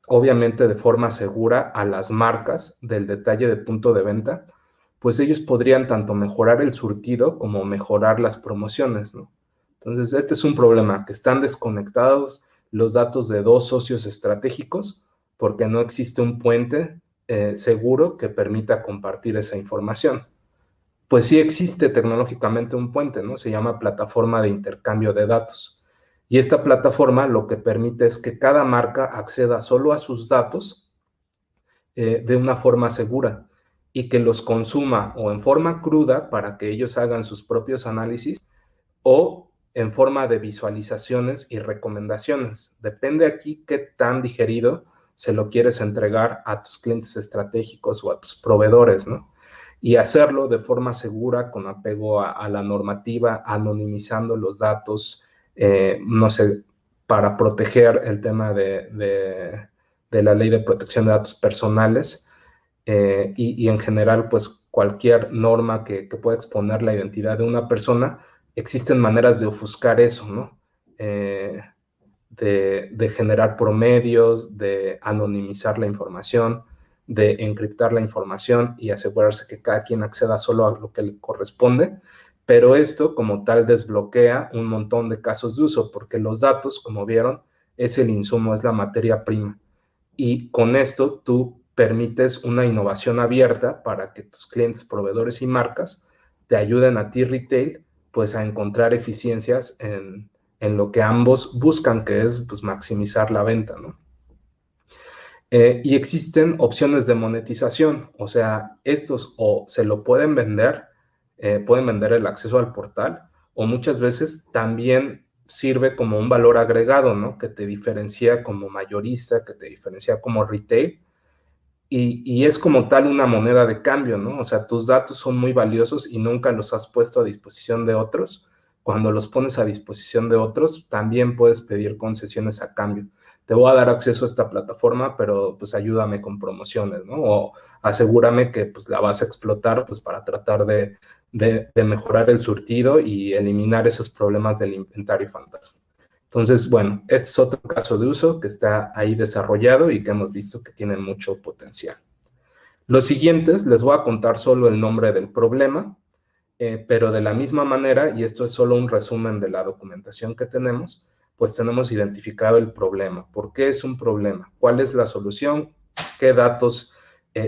obviamente de forma segura, a las marcas del detalle de punto de venta? Pues ellos podrían tanto mejorar el surtido como mejorar las promociones, ¿no? Entonces, este es un problema, que están desconectados los datos de dos socios estratégicos porque no existe un puente seguro que permita compartir esa información. Pues sí existe tecnológicamente un puente, ¿no? Se llama plataforma de intercambio de datos. Y esta plataforma lo que permite es que cada marca acceda solo a sus datos de una forma segura y que los consuma o en forma cruda para que ellos hagan sus propios análisis o en forma de visualizaciones y recomendaciones. Depende aquí qué tan digerido se lo quieres entregar a tus clientes estratégicos o a tus proveedores, ¿no? Y hacerlo de forma segura, con apego a la normativa, anonimizando los datos, no sé, para proteger el tema de la ley de protección de datos personales y en general, pues cualquier norma que pueda exponer la identidad de una persona. Existen maneras de ofuscar eso, ¿no? de generar promedios, de anonimizar la información, de encriptar la información y asegurarse que cada quien acceda solo a lo que le corresponde, pero esto como tal desbloquea un montón de casos de uso, porque los datos, como vieron, es el insumo, es la materia prima, y con esto tú permites una innovación abierta para que tus clientes, proveedores y marcas te ayuden a ti, retail, pues a encontrar eficiencias en lo que ambos buscan, que es pues maximizar la venta, ¿no? Y existen opciones de monetización, o sea, estos o se lo pueden vender el acceso al portal, o muchas veces también sirve como un valor agregado, ¿no? Que te diferencia como mayorista, que te diferencia como retail, y es como tal una moneda de cambio, ¿no? O sea, tus datos son muy valiosos y nunca los has puesto a disposición de otros. Cuando los pones a disposición de otros, también puedes pedir concesiones a cambio. Te voy a dar acceso a esta plataforma, pero pues ayúdame con promociones, ¿no? O asegúrame que pues la vas a explotar pues para tratar de mejorar el surtido y eliminar esos problemas del inventario fantasma. Entonces, bueno, este es otro caso de uso que está ahí desarrollado y que hemos visto que tiene mucho potencial. Los siguientes, les voy a contar solo el nombre del problema, pero de la misma manera, y esto es solo un resumen de la documentación que tenemos, pues tenemos identificado el problema. ¿Por qué es un problema? ¿Cuál es la solución? ¿Qué datos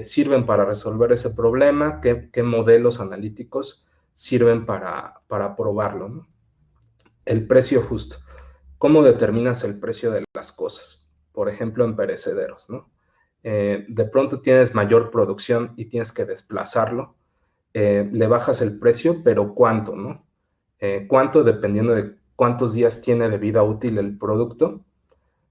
sirven para resolver ese problema? ¿Qué modelos analíticos sirven para probarlo, ¿no? El precio justo. ¿Cómo determinas el precio de las cosas? Por ejemplo, en perecederos, ¿no? De pronto tienes mayor producción y tienes que desplazarlo. Le bajas el precio, pero ¿cuánto, no? ¿Cuánto dependiendo de cuántos días tiene de vida útil el producto?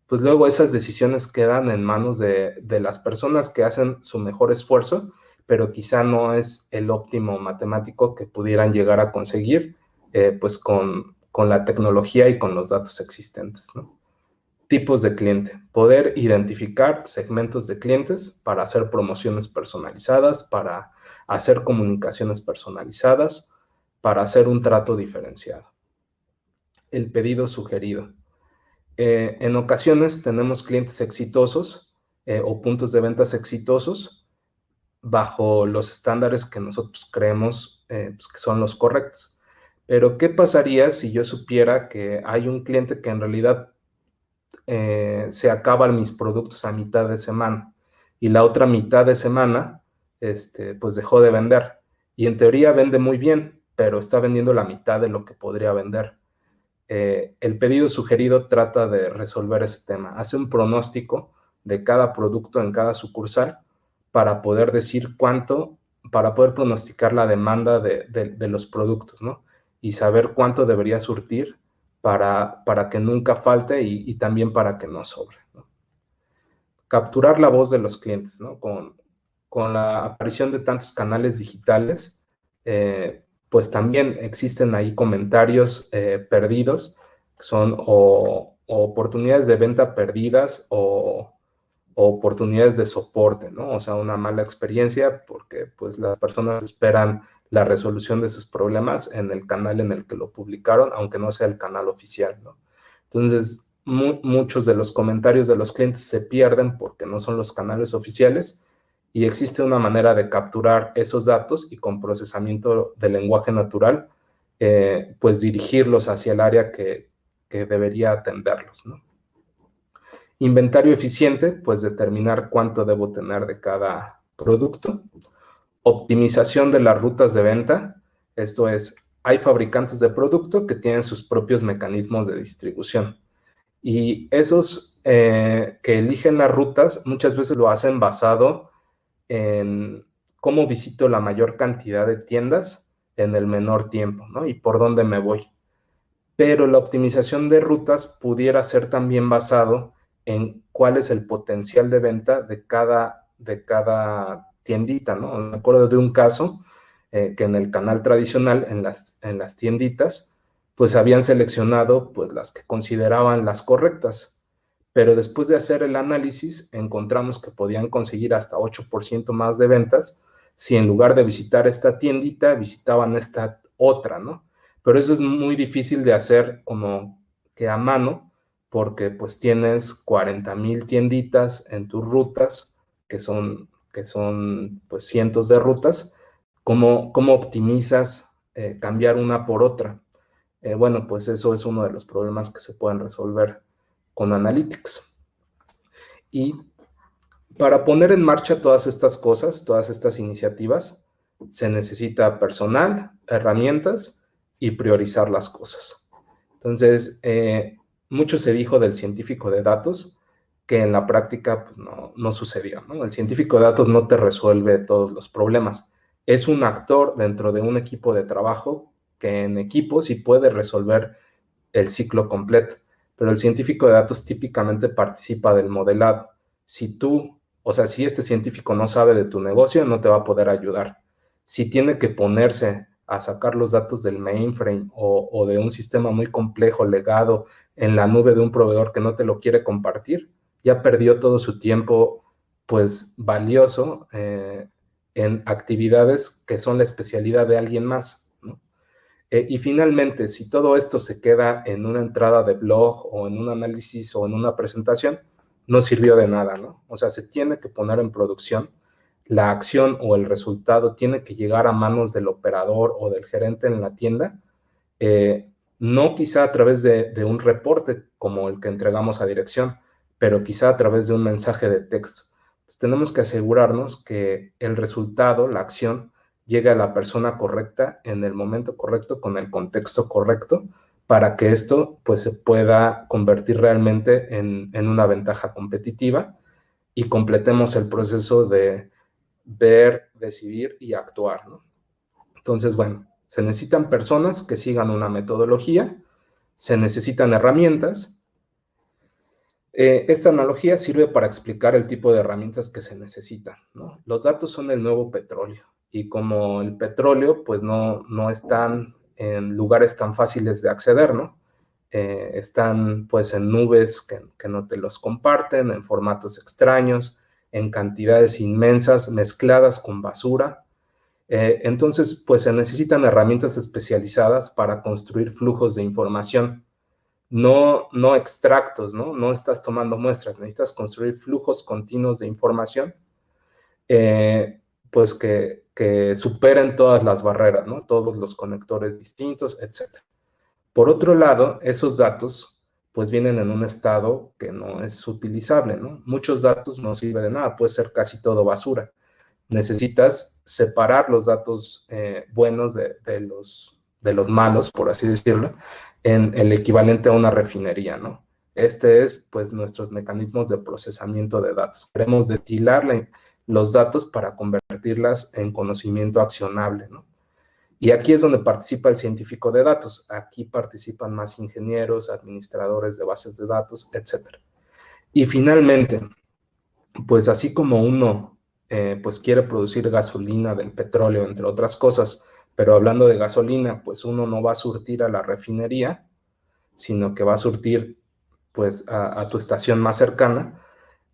Pues luego esas decisiones quedan en manos de las personas que hacen su mejor esfuerzo, pero quizá no es el óptimo matemático que pudieran llegar a conseguir, pues con la tecnología y con los datos existentes, ¿no? Tipos de cliente. Poder identificar segmentos de clientes para hacer promociones personalizadas, para hacer comunicaciones personalizadas, para hacer un trato diferenciado. El pedido sugerido. En ocasiones tenemos clientes exitosos o puntos de ventas exitosos bajo los estándares que nosotros creemos pues que son los correctos. Pero, ¿qué pasaría si yo supiera que hay un cliente que en realidad se acaban mis productos a mitad de semana y la otra mitad de semana pues dejó de vender? Y en teoría vende muy bien, pero está vendiendo la mitad de lo que podría vender. El pedido sugerido trata de resolver ese tema. Hace un pronóstico de cada producto en cada sucursal para poder decir cuánto, para poder pronosticar la demanda de los productos, ¿no? Y saber cuánto debería surtir para que nunca falte y también para que no sobre, ¿no? Capturar la voz de los clientes, ¿no? Con la aparición de tantos canales digitales, pues también existen ahí comentarios perdidos, que son o oportunidades de venta perdidas o oportunidades de soporte, ¿no? O sea, una mala experiencia porque pues las personas esperan la resolución de sus problemas en el canal en el que lo publicaron, aunque no sea el canal oficial, ¿no? Entonces, muchos de los comentarios de los clientes se pierden porque no son los canales oficiales y existe una manera de capturar esos datos y con procesamiento de lenguaje natural, pues dirigirlos hacia el área que debería atenderlos, ¿no? Inventario eficiente, pues determinar cuánto debo tener de cada producto. Optimización de las rutas de venta, esto es, hay fabricantes de producto que tienen sus propios mecanismos de distribución y esos que eligen las rutas muchas veces lo hacen basado en cómo visito la mayor cantidad de tiendas en el menor tiempo, ¿no? Y por dónde me voy. Pero la optimización de rutas pudiera ser también basado en cuál es el potencial de venta de cada tiendita, ¿no? Me acuerdo de un caso que en el canal tradicional, en las tienditas, pues habían seleccionado pues las que consideraban las correctas, pero después de hacer el análisis encontramos que podían conseguir hasta 8% más de ventas si en lugar de visitar esta tiendita visitaban esta otra, ¿no? Pero eso es muy difícil de hacer como que a mano, porque pues tienes 40,000 tienditas en tus rutas, que son pues cientos de rutas. ¿Cómo optimizas cambiar una por otra? Bueno, pues eso es uno de los problemas que se pueden resolver con Analytics. Y para poner en marcha todas estas cosas, todas estas iniciativas, se necesita personal, herramientas y priorizar las cosas. Entonces, mucho se dijo del científico de datos, que en la práctica pues, no sucedió, ¿no? El científico de datos no te resuelve todos los problemas. Es un actor dentro de un equipo de trabajo que en equipo sí puede resolver el ciclo completo, pero el científico de datos típicamente participa del modelado. Si este científico no sabe de tu negocio, no te va a poder ayudar. Si tiene que ponerse a sacar los datos del mainframe o de un sistema muy complejo legado en la nube de un proveedor que no te lo quiere compartir, ya perdió todo su tiempo, pues, valioso en actividades que son la especialidad de alguien más, ¿no? Y finalmente, si todo esto se queda en una entrada de blog o en un análisis o en una presentación, no sirvió de nada, ¿no? O sea, se tiene que poner en producción, la acción o el resultado tiene que llegar a manos del operador o del gerente en la tienda, no quizá a través de un reporte como el que entregamos a dirección, pero quizá a través de un mensaje de texto. Entonces, tenemos que asegurarnos que el resultado, la acción, llegue a la persona correcta en el momento correcto, con el contexto correcto, para que esto pues, se pueda convertir realmente en una ventaja competitiva y completemos el proceso de ver, decidir y actuar, ¿no? Entonces, bueno, se necesitan personas que sigan una metodología, se necesitan herramientas. Esta analogía sirve para explicar el tipo de herramientas que se necesitan, ¿no? Los datos son el nuevo petróleo y como el petróleo, pues no están en lugares tan fáciles de acceder, ¿no? Están pues en nubes que no te los comparten, en formatos extraños, en cantidades inmensas mezcladas con basura. Entonces, pues se necesitan herramientas especializadas para construir flujos de información, no extractos, ¿no? No estás tomando muestras, necesitas construir flujos continuos de información, pues que superen todas las barreras, ¿no? Todos los conectores distintos, etc. Por otro lado, esos datos pues vienen en un estado que no es utilizable, ¿no? Muchos datos no sirven de nada, puede ser casi todo basura. Necesitas separar los datos buenos de los malos, por así decirlo, en el equivalente a una refinería, ¿no? Este es, pues, nuestros mecanismos de procesamiento de datos. Queremos destilar los datos para convertirlas en conocimiento accionable, ¿no? Y aquí es donde participa el científico de datos. Aquí participan más ingenieros, administradores de bases de datos, etc. Y finalmente, pues así como uno pues quiere producir gasolina del petróleo, entre otras cosas, pero hablando de gasolina, pues uno no va a surtir a la refinería, sino que va a surtir pues a tu estación más cercana.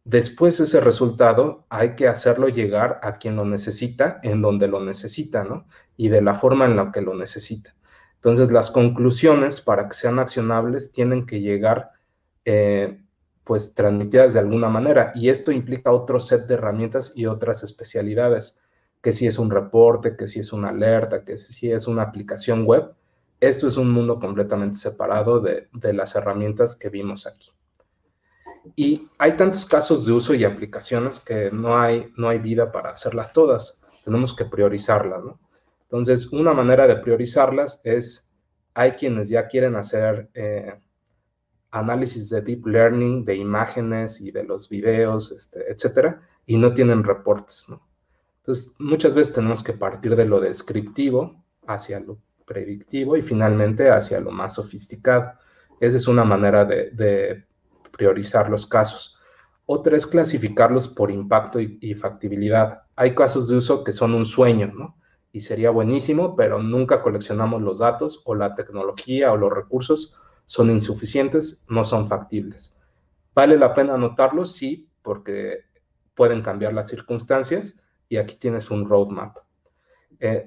Después ese resultado hay que hacerlo llegar a quien lo necesita, en donde lo necesita, ¿no? Y de la forma en la que lo necesita. Entonces, las conclusiones, para que sean accionables, tienen que llegar, pues, transmitidas de alguna manera. Y esto implica otro set de herramientas y otras especialidades, que si es un reporte, que si es una alerta, que si es una aplicación web. Esto es un mundo completamente separado de las herramientas que vimos aquí. Y hay tantos casos de uso y aplicaciones que no hay vida para hacerlas todas. Tenemos que priorizarlas, ¿no? Entonces, una manera de priorizarlas es, hay quienes ya quieren hacer análisis de deep learning, de imágenes y de los videos, etcétera, y no tienen reportes, ¿no? Entonces, muchas veces tenemos que partir de lo descriptivo hacia lo predictivo y finalmente hacia lo más sofisticado. Esa es una manera de priorizar los casos. Otra es clasificarlos por impacto y factibilidad. Hay casos de uso que son un sueño, ¿no? Y sería buenísimo, pero nunca coleccionamos los datos o la tecnología o los recursos son insuficientes, no son factibles. ¿Vale la pena anotarlos? Sí, porque pueden cambiar las circunstancias y aquí tienes un roadmap.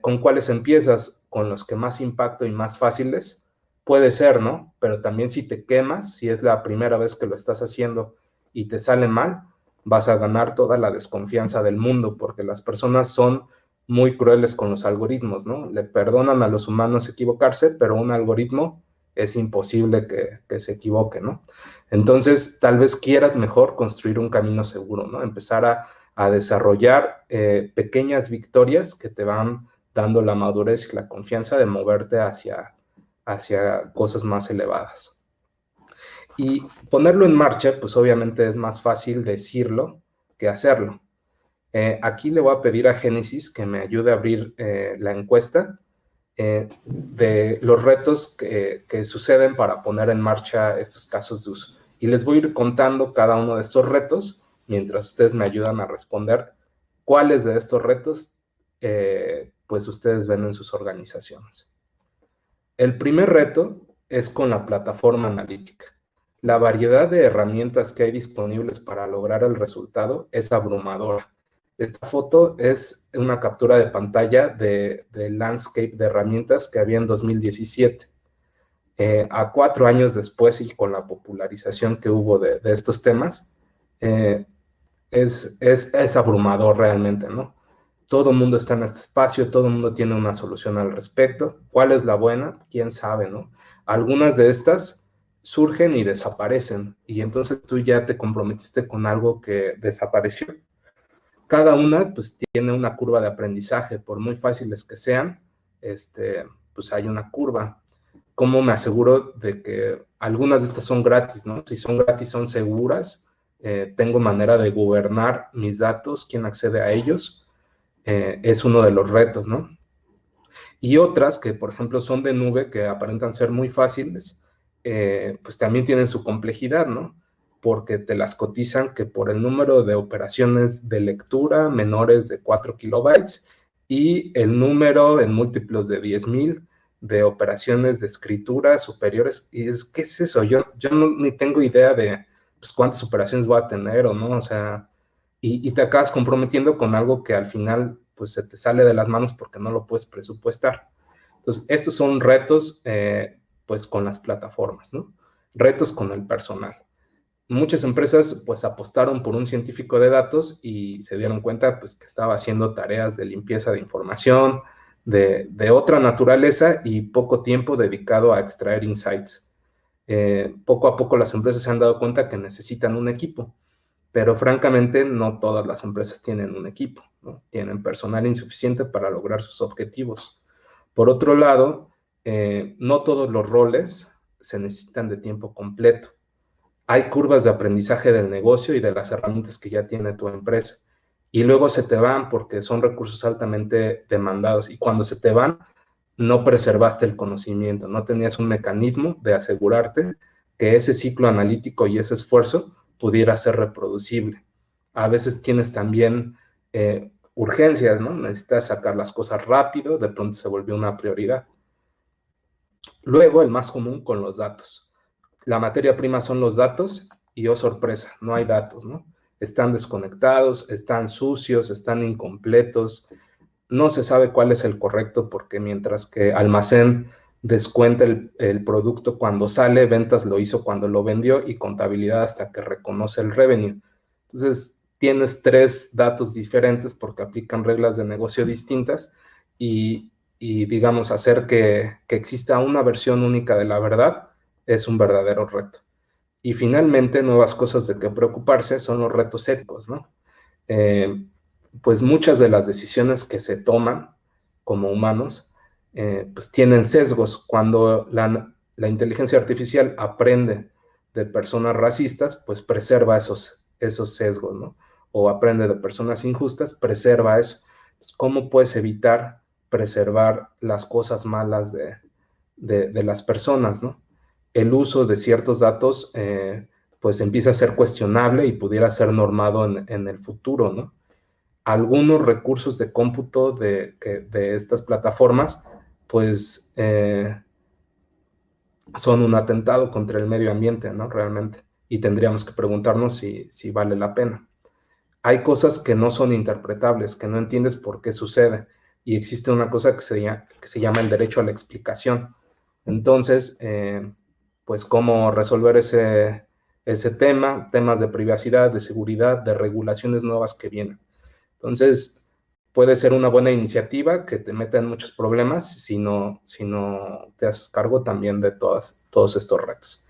¿Con cuáles empiezas? Con los que más impacto y más fáciles. puede ser, ¿no? Pero también si te quemas, si es la primera vez que lo estás haciendo y te sale mal, vas a ganar toda la desconfianza del mundo, porque las personas son muy crueles con los algoritmos, ¿no? Le perdonan a los humanos equivocarse, pero un algoritmo es imposible que se equivoque, ¿no? Entonces, tal vez quieras mejor construir un camino seguro, ¿no? Empezar a desarrollar pequeñas victorias que te van dando la madurez y la confianza de moverte hacia cosas más elevadas. Y ponerlo en marcha, pues obviamente es más fácil decirlo que hacerlo. Aquí le voy a pedir a Génesis que me ayude a abrir la encuesta de los retos que suceden para poner en marcha estos casos de uso. Y les voy a ir contando cada uno de estos retos mientras ustedes me ayudan a responder cuáles de estos retos pues ustedes ven en sus organizaciones. El primer reto es con la plataforma analítica. La variedad de herramientas que hay disponibles para lograr el resultado es abrumadora. Esta foto es una captura de pantalla del landscape de herramientas que había en 2017. A 4 años después y con la popularización que hubo de estos temas, es abrumador realmente, ¿no? Todo el mundo está en este espacio, todo el mundo tiene una solución al respecto. ¿Cuál es la buena? ¿Quién sabe, no? Algunas de estas surgen y desaparecen, y entonces tú ya te comprometiste con algo que desapareció. Cada una, pues, tiene una curva de aprendizaje, por muy fáciles que sean, pues hay una curva. ¿Cómo me aseguro de que algunas de estas son gratis, no? Si son gratis, son seguras, tengo manera de gobernar mis datos, quién accede a ellos, es uno de los retos, ¿no? Y otras que, por ejemplo, son de nube, que aparentan ser muy fáciles, pues también tienen su complejidad, ¿no? Porque te las cotizan que por el número de operaciones de lectura menores de 4 kilobytes y el número en múltiplos de 10,000 de operaciones de escritura superiores. Y es, ¿qué es eso? Yo no, ni tengo idea de pues, cuántas operaciones voy a tener o no, o sea, y te acabas comprometiendo con algo que al final pues se te sale de las manos porque no lo puedes presupuestar. Entonces, estos son retos pues con las plataformas, ¿no? Retos con el personal. Muchas empresas pues apostaron por un científico de datos y se dieron cuenta pues que estaba haciendo tareas de limpieza de información, de otra naturaleza y poco tiempo dedicado a extraer insights. Poco a poco las empresas se han dado cuenta que necesitan un equipo, pero francamente no todas las empresas tienen un equipo, ¿no? Tienen personal insuficiente para lograr sus objetivos. Por otro lado, no todos los roles se necesitan de tiempo completo. Hay curvas de aprendizaje del negocio y de las herramientas que ya tiene tu empresa. Y luego se te van porque son recursos altamente demandados. Y cuando se te van, no preservaste el conocimiento, no tenías un mecanismo de asegurarte que ese ciclo analítico y ese esfuerzo pudiera ser reproducible. A veces tienes también urgencias, ¿no? Necesitas sacar las cosas rápido, de pronto se volvió una prioridad. Luego, el más común con los datos. La materia prima son los datos y, oh sorpresa, no hay datos, ¿no? Están desconectados, están sucios, están incompletos, no se sabe cuál es el correcto porque mientras que almacén descuenta el producto cuando sale, ventas lo hizo cuando lo vendió y contabilidad hasta que reconoce el revenue. Entonces, tienes 3 datos diferentes porque aplican reglas de negocio distintas y digamos, hacer que exista una versión única de la verdad es un verdadero reto. Y finalmente, nuevas cosas de que preocuparse son los retos éticos, ¿no? Pues muchas de las decisiones que se toman como humanos, pues tienen sesgos. Cuando la inteligencia artificial aprende de personas racistas, pues preserva esos sesgos, ¿no? O aprende de personas injustas, preserva eso. Entonces, ¿cómo puedes evitar preservar las cosas malas de las personas, ¿no? El uso de ciertos datos, pues empieza a ser cuestionable y pudiera ser normado en el futuro, ¿no? Algunos recursos de cómputo de estas plataformas, pues son un atentado contra el medio ambiente, ¿no? Realmente. Y tendríamos que preguntarnos si vale la pena. Hay cosas que no son interpretables, que no entiendes por qué sucede. Y existe una cosa que se llama el derecho a la explicación. Entonces, pues cómo resolver ese tema, temas de privacidad, de seguridad, de regulaciones nuevas que vienen. Entonces, puede ser una buena iniciativa que te meta en muchos problemas si no te haces cargo también de todos estos retos.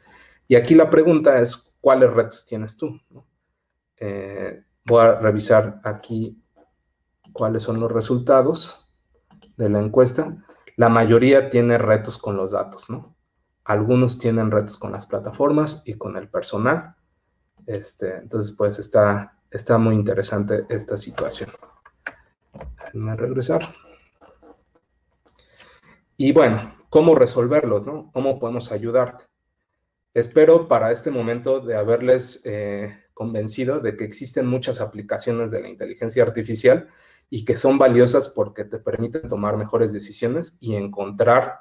Y aquí la pregunta es, ¿cuáles retos tienes tú? Voy a revisar aquí cuáles son los resultados de la encuesta. La mayoría tiene retos con los datos, ¿no? Algunos tienen retos con las plataformas y con el personal. Entonces, pues está muy interesante esta situación. Déjenme regresar. Y bueno, ¿cómo resolverlos, no? ¿Cómo podemos ayudarte? Espero para este momento de haberles convencido de que existen muchas aplicaciones de la inteligencia artificial y que son valiosas porque te permiten tomar mejores decisiones y encontrar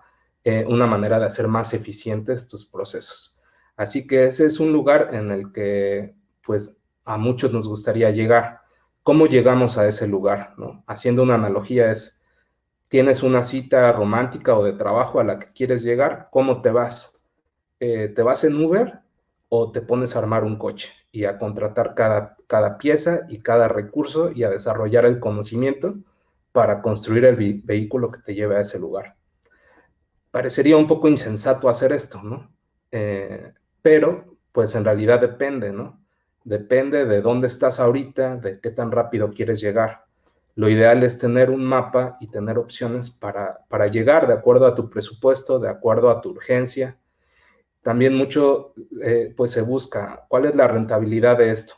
una manera de hacer más eficientes tus procesos. Así que ese es un lugar en el que, pues, a muchos nos gustaría llegar. ¿Cómo llegamos a ese lugar? ¿No? Haciendo una analogía es, tienes una cita romántica o de trabajo a la que quieres llegar, ¿cómo te vas? ¿Te vas en Uber o te pones a armar un coche y a contratar cada pieza y cada recurso y a desarrollar el conocimiento para construir el vehículo que te lleve a ese lugar? Parecería un poco insensato hacer esto, ¿no? Pero, pues en realidad depende, ¿no? Depende de dónde estás ahorita, de qué tan rápido quieres llegar. Lo ideal es tener un mapa y tener opciones para llegar de acuerdo a tu presupuesto, de acuerdo a tu urgencia. También mucho, pues se busca cuál es la rentabilidad de esto.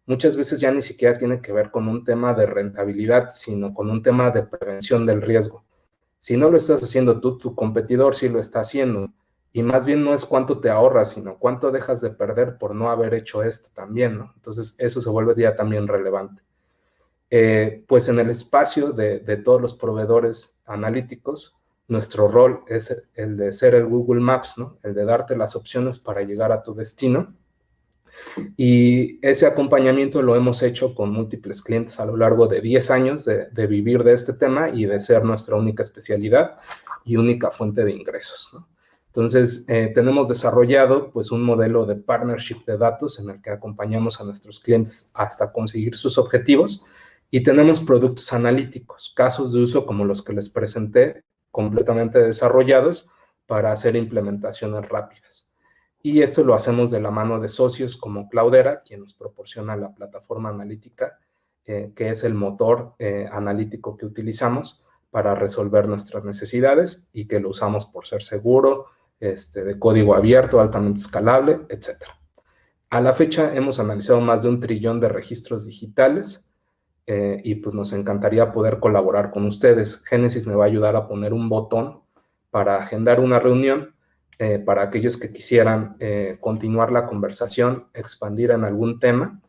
Muchas veces ya ni siquiera tiene que ver con un tema de rentabilidad, sino con un tema de prevención del riesgo. Si no lo estás haciendo tú, tu competidor sí lo está haciendo. Y más bien no es cuánto te ahorras, sino cuánto dejas de perder por no haber hecho esto también, ¿no? Entonces eso se vuelve ya también relevante. Pues en el espacio de todos los proveedores analíticos, nuestro rol es el de ser el Google Maps, ¿no? El de darte las opciones para llegar a tu destino. Y ese acompañamiento lo hemos hecho con múltiples clientes a lo largo de 10 años de vivir de este tema y de ser nuestra única especialidad y única fuente de ingresos, ¿no? Entonces, tenemos desarrollado pues un modelo de partnership de datos en el que acompañamos a nuestros clientes hasta conseguir sus objetivos y tenemos productos analíticos, casos de uso como los que les presenté, completamente desarrollados para hacer implementaciones rápidas. Y esto lo hacemos de la mano de socios como Cloudera, quien nos proporciona la plataforma analítica, que es el motor analítico que utilizamos para resolver nuestras necesidades y que lo usamos por ser seguro, de código abierto, altamente escalable, etc. A la fecha hemos analizado más de 1 trillón de registros digitales y pues nos encantaría poder colaborar con ustedes. Génesis me va a ayudar a poner un botón para agendar una reunión para aquellos que quisieran continuar la conversación, expandir en algún tema.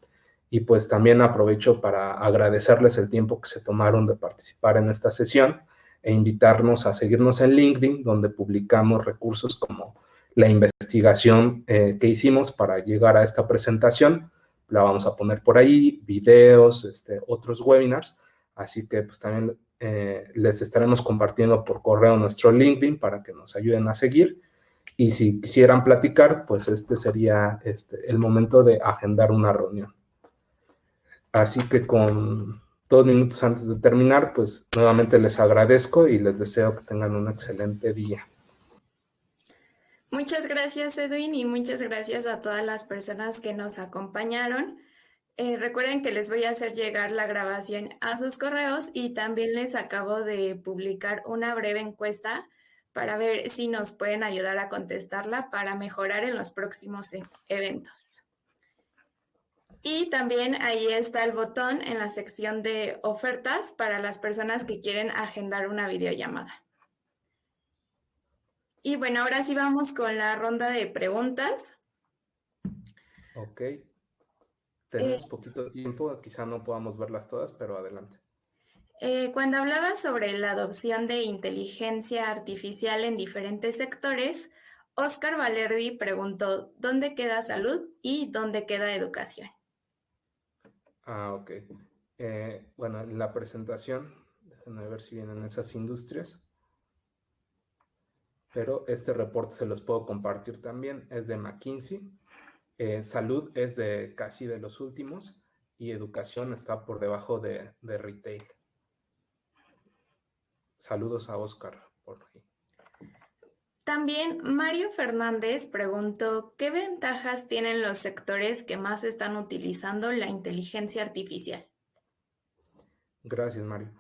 Y pues también aprovecho para agradecerles el tiempo que se tomaron de participar en esta sesión e invitarnos a seguirnos en LinkedIn, donde publicamos recursos como la investigación que hicimos para llegar a esta presentación. La vamos a poner por ahí, videos, otros webinars. Así que pues también les estaremos compartiendo por correo nuestro LinkedIn para que nos ayuden a seguir. Y si quisieran platicar, pues este sería el momento de agendar una reunión. Así que con 2 minutos antes de terminar, pues nuevamente les agradezco y les deseo que tengan un excelente día. Muchas gracias, Edwin, y muchas gracias a todas las personas que nos acompañaron. Recuerden que les voy a hacer llegar la grabación a sus correos y también les acabo de publicar una breve encuesta para ver si nos pueden ayudar a contestarla para mejorar en los próximos eventos. Y también ahí está el botón en la sección de ofertas para las personas que quieren agendar una videollamada. Y bueno, ahora sí vamos con la ronda de preguntas. Ok. Tenemos poquito tiempo, quizá no podamos verlas todas, pero adelante. Cuando hablaba sobre la adopción de inteligencia artificial en diferentes sectores, Oscar Valerdi preguntó, ¿dónde queda salud y dónde queda educación? Ok. Bueno, en la presentación, déjenme ver si vienen esas industrias. pero este reporte se los puedo compartir también. Es de McKinsey. Salud es de casi de los últimos y educación está por debajo de retail. Saludos a Oscar por ahí. También Mario Fernández preguntó, ¿qué ventajas tienen los sectores que más están utilizando la inteligencia artificial? Gracias, Mario.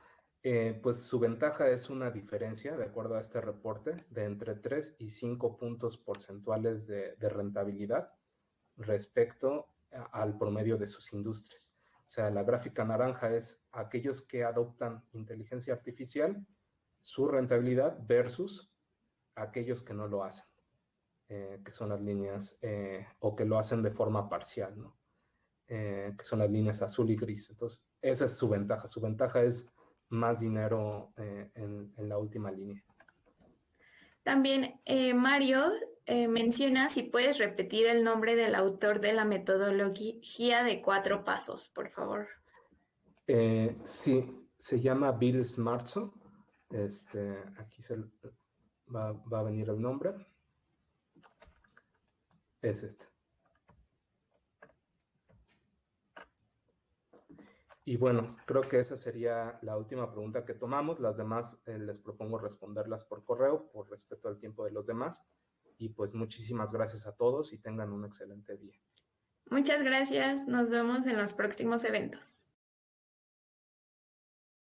Pues su ventaja es una diferencia, de acuerdo a este reporte, de entre 3 y 5 puntos porcentuales de rentabilidad respecto al promedio de sus industrias. O sea, la gráfica naranja es aquellos que adoptan inteligencia artificial, su rentabilidad versus aquellos que no lo hacen, que son las líneas, o que lo hacen de forma parcial, ¿no? Que son las líneas azul y gris. Entonces, esa es su ventaja. Su ventaja es más dinero en la última línea. También Mario menciona si puedes repetir el nombre del autor de la metodología de 4 pasos, por favor. Sí, se llama Bill Smartso. Aquí va a venir el nombre. Es este. Y bueno, creo que esa sería la última pregunta que tomamos. Las demás les propongo responderlas por correo, por respeto al tiempo de los demás. Y pues muchísimas gracias a todos y tengan un excelente día. Muchas gracias, nos vemos en los próximos eventos.